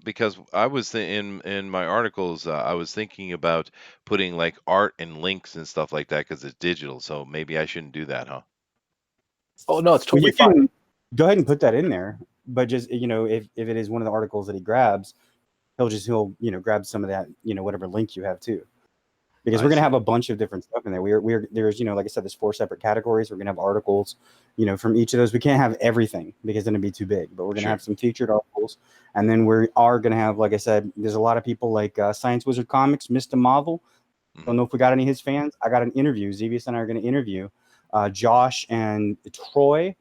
because I was in my articles, I was thinking about putting art and links and stuff like that because it's digital. So maybe I shouldn't do that, huh? Oh no, it's totally fine. Go ahead and put that in there. But just if it is one of the articles that he grabs, he'll grab some of that whatever link you have too. Because we're going to have a bunch of different stuff in there. There's like I said, there's 4 separate categories. We're going to have articles, from each of those. We can't have everything because then it'd be too big. But we're going to have some featured articles, and then we are going to have, like I said, there's a lot of people like Science Wizard Comics, Mr. Marvel. Don't know if we got any of his fans. I got an interview. Zevius and I are going to interview Josh and Troy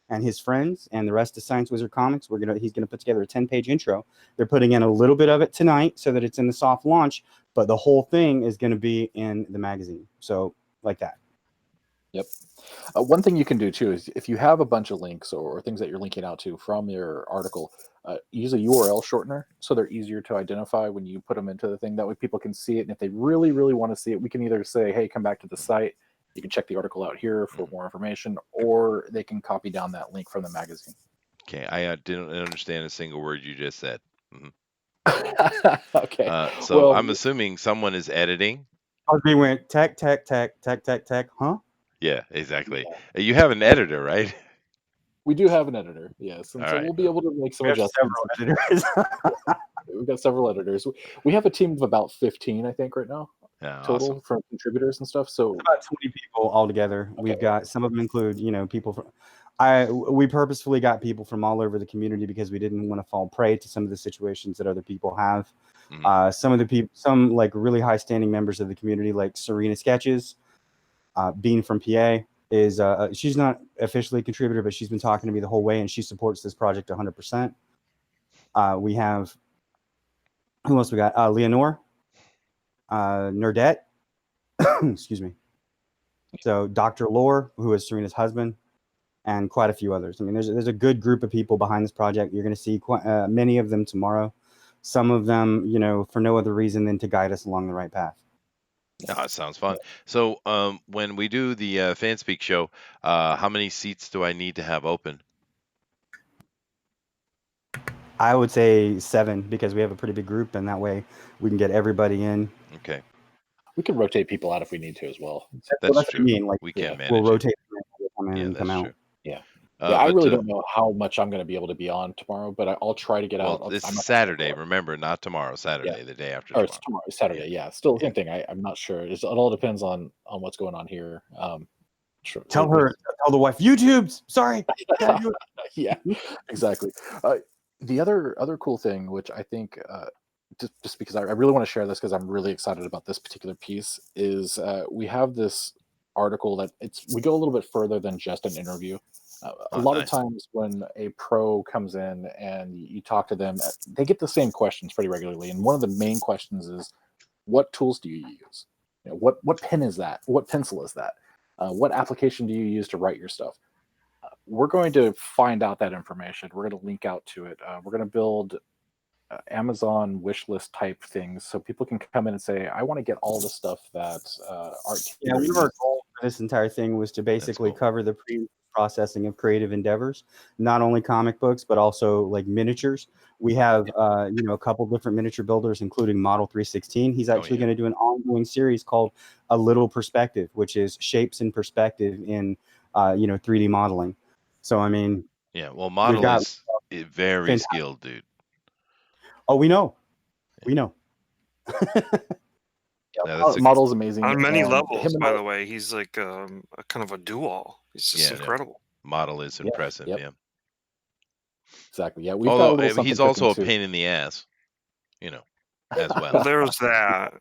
and his friends and the rest of Science Wizard Comics. He's gonna put together a 10-page intro. They're putting in a little bit of it tonight so that it's in the soft launch, but the whole thing is going to be in the magazine. So like that. Yep. One thing you can do too is if you have a bunch of links or things that you're linking out to from your article, use a URL shortener so they're easier to identify when you put them into the thing. That way people can see it, and if they really, really want to see it, we can either say, hey, come back to the site. You can check the article out here for more information, or they can copy down that link from the magazine. Okay, I didn't understand a single word you just said. Mm-hmm. Okay. So I'm assuming someone is editing. We went tech, huh? Yeah, exactly. You have an editor, right? We do have an editor, yes, and so we'll be able to make some adjustments. Several editors. We've got several editors. We have a team of about 15, I think, right now. Total awesome. from contributors and stuff. So about 20 people altogether. Okay. We've got, some of them include people from we purposefully got people from all over the community because we didn't want to fall prey to some of the situations that other people have. Some of the people, some really high standing members of the community, like Serena Sketches, Bean from PA, is she's not officially a contributor, but she's been talking to me the whole way, and she supports this project 100%. We have, who else we got? Leonore, Nerdette, excuse me. So Dr. Lore, who is Serena's husband, and quite a few others. I mean, there's a good group of people behind this project. You're going to see many of them tomorrow. Some of them, for no other reason than to guide us along the right path. Oh, it sounds fun. So, when we do the Fan Speak show, how many seats do I need to have open? I would say 7 because we have a pretty big group, and that way we can get everybody in. Okay, We can rotate people out if we need to as well. Well, that's that's what I true. mean. Like, We can Yeah. we'll manage it. rotate them, come in Yeah, and come that's out. true. Yeah. Yeah, I But really don't know how much I'm going to be able to be on tomorrow, but I'll try to get out. well, this I'm is not Saturday. Remember, not tomorrow. Yeah. Saturday, the day after Or it's tomorrow. tomorrow, Saturday. Yeah. Still the same thing. I'm not sure. It all depends on what's going on here. Tell the wife, YouTube's sorry. Can't do it. Yeah, exactly. The other cool thing, which I think, just because I really want to share this because I'm really excited about this particular piece, is we have this article that we go a little bit further than just an interview. A lot of Nice. times when a pro comes in and you talk to them, they get the same questions pretty regularly, and one of the main questions is, "What tools do you use? What pen is that? What pencil is that? What application do you use to write your stuff?" We're going to find out that information. We're going to link out to it. We're going to build Amazon wish list type things so people can come in and say, "I want to get all the stuff that Art Yeah, one of our goals for this entire thing was to basically cool. cover the pre-processing of creative endeavors, not only comic books but also like miniatures. We have a couple different miniature builders, including Model 316. He's actually going to do an ongoing series called A Little Perspective, which is shapes in perspective in 3D modeling. So I mean, Yeah, well, Model is very skilled, dude. Oh, we know. We know. Yeah, Model's amazing. On many and levels, by the way. He's like a kind of a do-all. It's just incredible. Model is impressive, yeah. Exactly. Yeah, we've got a Although little something he's also a cooking, too. pain in the ass, as well. Well, there's that.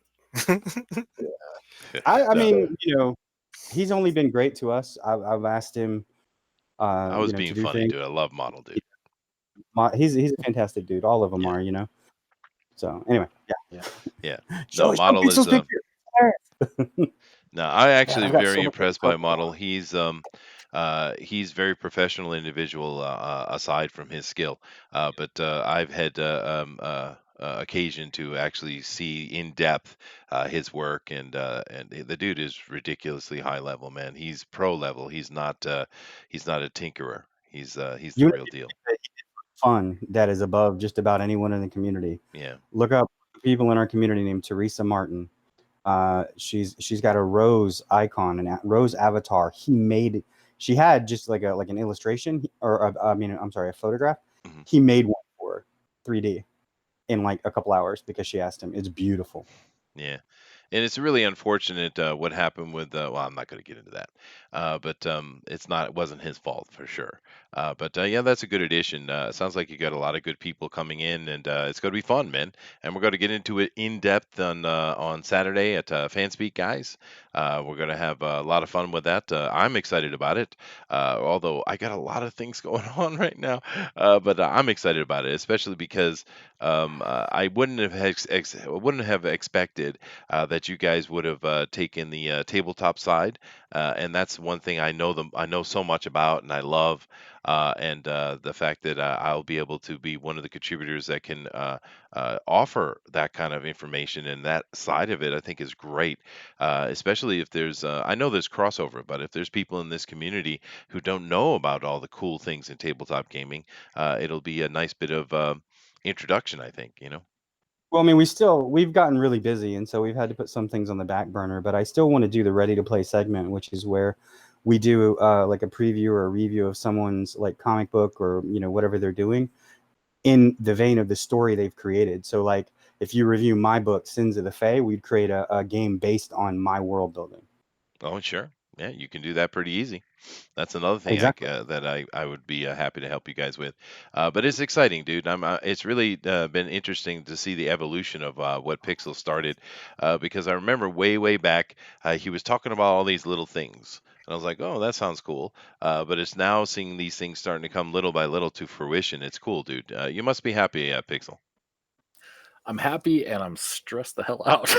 I mean, he's only been great to us. I've asked him. I was being to do funny, things. dude. I love Model, dude. He's a fantastic dude. All of them are, So anyway, yeah. No, Model is. No, I actually very impressed by Model. He's very professional individual aside from his skill. But I've had occasion to actually see in depth his work, and the dude is ridiculously high level, man. He's pro level. He's not a tinkerer. He's the real deal. Fun that is above just about anyone in the community. Yeah. Look up people in our community named Teresa Martin. She's got a rose icon and rose avatar. She had just like an illustration a photograph. Mm-hmm. He made one for her, 3D, in like a couple hours because she asked him. It's beautiful. Yeah. And it's really unfortunate what happened with. Well, I'm not going to get into that, but it wasn't his fault for sure. But yeah, that's a good addition. It sounds like you got a lot of good people coming in, and it's going to be fun, man. And we're going to get into it in depth on Saturday at Fanspeak, guys. We're going to have a lot of fun with that. I'm excited about it, although I got a lot of things going on right now. But I'm excited about it, especially because I wouldn't have expected that you guys would have taken the tabletop side, and that's one thing I know so much about, and I love, and the fact that I'll be able to be one of the contributors that can offer that kind of information, and that side of it I think is great, especially if there's I know there's crossover, but if there's people in this community who don't know about all the cool things in tabletop gaming, it'll be a nice bit of introduction, I think. Well, I mean, we've gotten really busy, and so we've had to put some things on the back burner. But I still want to do the ready to play segment, which is where we do like a preview or a review of someone's like comic book or whatever they're doing in the vein of the story they've created. So like if you review my book, Sins of the Fae, we'd create a game based on my world building. Oh, sure. Yeah, you can do that pretty easy. That's another thing Exactly. that I would be happy to help you guys with. But it's exciting, dude. It's really been interesting to see the evolution of what Pixel started, because I remember way back he was talking about all these little things, and I was like, oh, that sounds cool. But it's now seeing these things starting to come little by little to fruition. It's cool, dude. You must be happy, Pixel. I'm happy and I'm stressed the hell out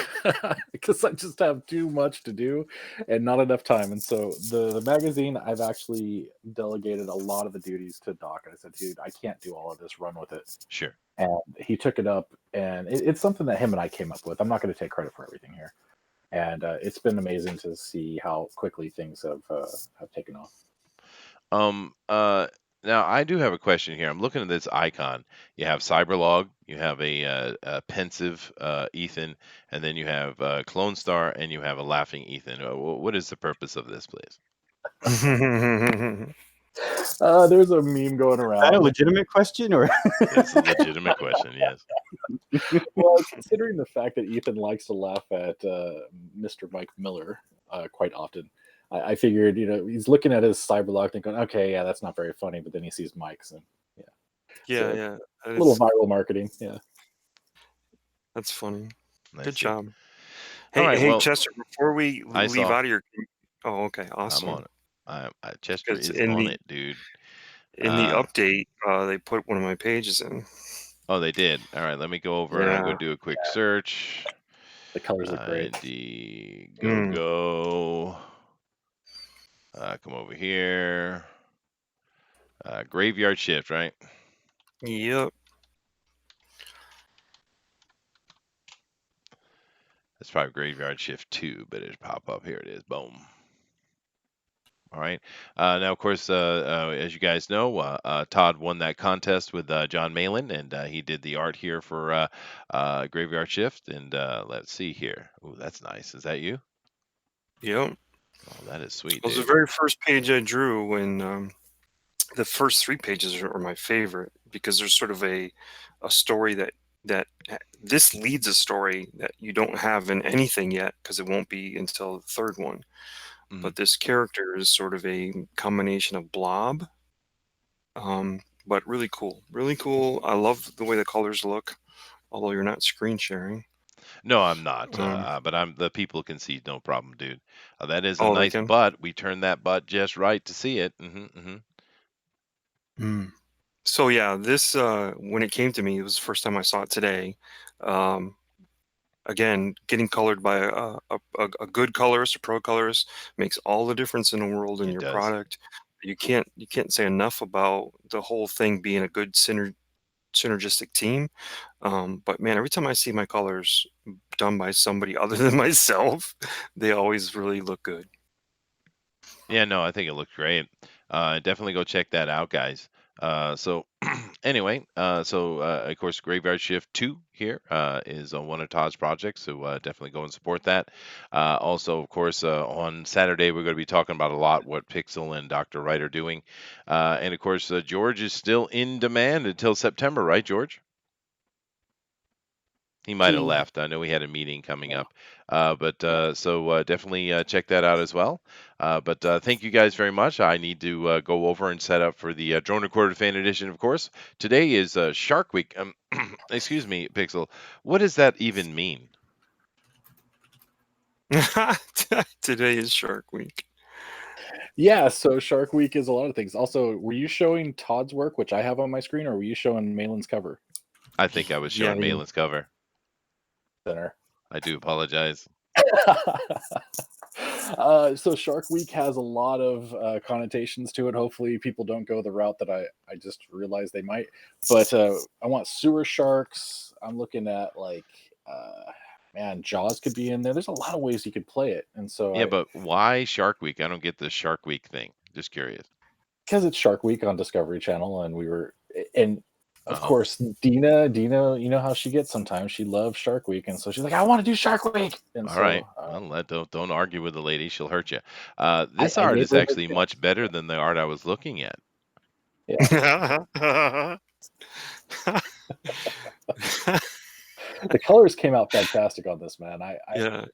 because I just have too much to do and not enough time. And so the magazine, I've actually delegated a lot of the duties to Doc. I said, dude, I can't do all of this. Run with it. Sure. And he took it up, and it's something that him and I came up with. I'm not going to take credit for everything here. and it's been amazing to see how quickly things have taken off. Now I do have a question here. I'm looking at this icon. You have Cyberlog, you have a pensive Ethan, and then you have Clone Star, and you have a laughing Ethan. What is the purpose of this, please? There's a meme going Is that a around. legitimate question, or That's a legitimate question. Yes. Well, considering the fact that Ethan likes to laugh at Mr. Mike Miller quite often, I figured, he's looking at his Cyberlock thinking, okay, yeah, that's not very funny, but then he sees Mike's, and Yeah, So, yeah. a little viral marketing. Yeah. That's funny. I Good see. job. All Hey, right, hey, well, Chester, before we I leave saw. out of your... Oh, okay, I'm awesome. on it. Chester Because is in on the it, dude. in the update, they put one of my pages in. Oh, they did. All right, let me go over and I'll go Yeah. do a quick search. The colors look great. Go. Come over here. Graveyard Shift, right? Yep. That's probably Graveyard Shift 2, but it'll pop up. Here it is. Boom. All right. Now, of course, as you guys know, Todd won that contest with John Malin, and he did the art here for Graveyard Shift. And let's see here. Ooh, that's nice. Is that you? Yep. Oh, that is sweet, It was the dude. very first page I drew, and the first 3 pages are my favorite because there's sort of a story that this leads a story that you don't have in anything yet because it won't be until the 3rd one. But this character is sort of a combination of blob, but really cool. Really cool. I love the way the colors look, although you're not screen sharing. No, I'm not. But the people can see, no problem, dude. That is a Oh, they nice can? butt. We turned that butt just right to see it. So yeah, this when it came to me, it was the first time I saw it today. Again, getting colored by a good colorist, a pro colorist, makes all the difference in the world in It your does. product. You can't say enough about the whole thing being a good synergistic team. But man, every time I see my colors done by somebody other than myself, they always really look good. Yeah, no, I think it looked great. Definitely go check that out, guys. So anyway, of course, Graveyard Shift 2 here is on one of Todd's projects, so definitely go and support that. Also, of course, on Saturday, we're going to be talking about a lot what Pixel and Dr. Wright are doing. And of course, George is still in demand until September, right, George? He might have left. I know we had a meeting coming up. So definitely check that out as well. But thank you guys very much. I need to go over and set up for the Drone Recorder Fan Edition, of course. Today is Shark Week. Excuse me, Pixel. What does that even mean? Today is Shark Week. Yeah, so Shark Week is a lot of things. Also, were you showing Todd's work, which I have on my screen, or were you showing Malin's cover? I think I was showing Yeah, Malin's cover. Center. I do apologize. So Shark Week has a lot of connotations to it. Hopefully people don't go the route that I just realized they might. But I want sewer sharks. I'm looking at Jaws could be in there. There's a lot of ways you could play it. And so Yeah, but why Shark Week? I don't get the Shark Week thing. Just curious. Because it's Shark Week on Discovery Channel, and of course, Dina, you know how she gets sometimes. She loves Shark Week, and so she's like, "I want to do Shark Week." And All right. Well, don't argue with the lady; she'll hurt you. This I art gave is her the actually chance. much better than the art I was looking at. Yeah. The colors came out fantastic on this, man. Yeah.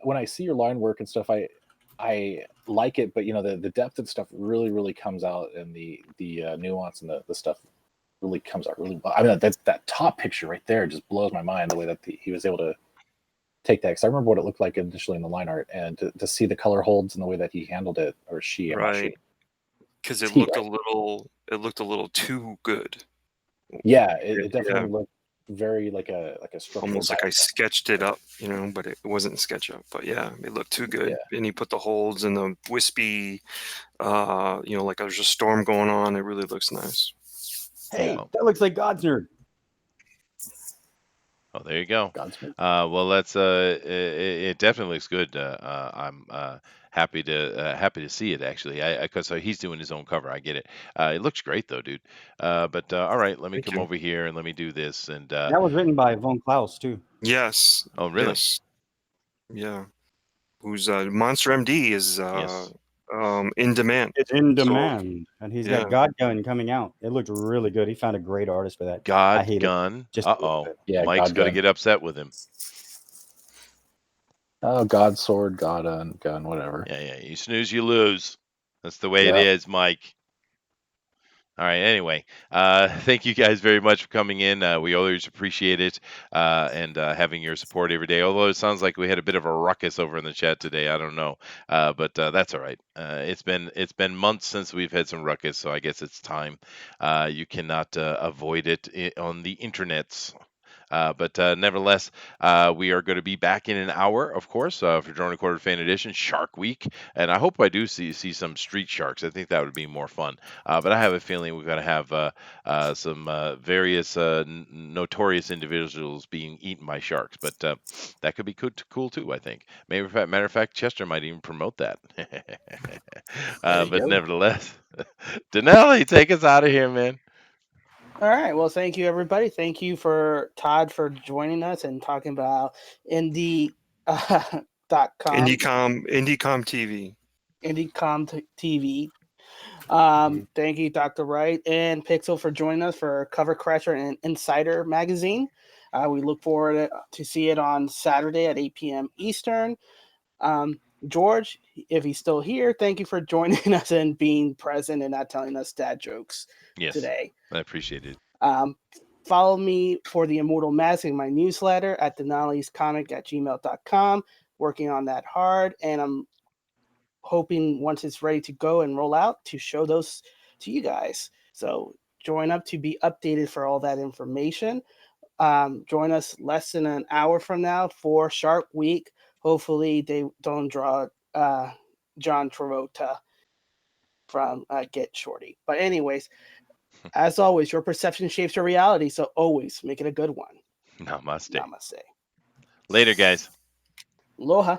When I see your line work and stuff, I like it, but the depth and stuff really comes out, and the nuance and the stuff really comes out really well. I mean, that top picture right there just blows my mind, the way that he was able to take that. Because I remember what it looked like initially in the line art, and to see the color holds and the way that he handled it, or she, right? Because it looked a little too good. Yeah, it definitely looked very like a structural, almost like I sketched it up, but it wasn't SketchUp. But yeah, it looked too good. Yeah. And he put the holds and the wispy, like there's a storm going on. It really looks nice. Hey, that looks like God's Nerd. Oh, there you go. Godspeed. Well, that's it definitely looks good. I'm happy to see it actually. Because he's doing his own cover. I get it. It looks great though, dude. But all right, let me Thank come you. over here and let me do this. And That was written by Von Klaus too. Yes. oh, really? Yes. Yeah. Who's Monster MD is Yes. in demand. It's in So demand, and he's yeah. got God Gun coming out. It looked really good. He found a great artist for that. I God hate it gun. just a little Uh-oh. bit. Yeah, Mike's God going to gun. get upset with him. Oh, God sword, God gun, whatever. Yeah. You snooze, you lose. That's the way it Yeah. is, Mike. All right. Anyway, thank you guys very much for coming in. We always appreciate it and having your support every day. Although it sounds like we had a bit of a ruckus over in the chat today. I don't know, but that's all right. It's been months since we've had some ruckus, so I guess it's time. You cannot avoid it on the internets. But nevertheless, we are going to be back in an hour, of course, for Drone Recorded Fan Edition, Shark Week. And I hope I do see some street sharks. I think that would be more fun. But I have a feeling we're going to have some various notorious individuals being eaten by sharks. But that could be cool too, I think. Matter of fact, Chester might even promote that. There you But go. nevertheless, Dinale, take us out of here, man. All right. Well, thank you, everybody. Thank you for Todd for joining us and talking about indie .com, Indicom TV. IndieCom TV. Thank you, Dr. Wright and Pixel, for joining us for Cover Crasher and Insider magazine. We look forward to see it on Saturday at 8 p.m. Eastern. George, if he's still here, thank you for joining us and being present and not telling us dad jokes today. I appreciate it. Follow me for the Immortal Mask in my newsletter at dinalescomics@gmail.com. Working on that hard, and I'm hoping once it's ready to go and roll out to show those to you guys. So join up to be updated for all that information. Join us less than an hour from now for Shark Week. Hopefully they don't draw John Travolta from Get Shorty. But anyways, as always, your perception shapes your reality. So always make it a good one. Namaste. Namaste. Later, guys. Aloha.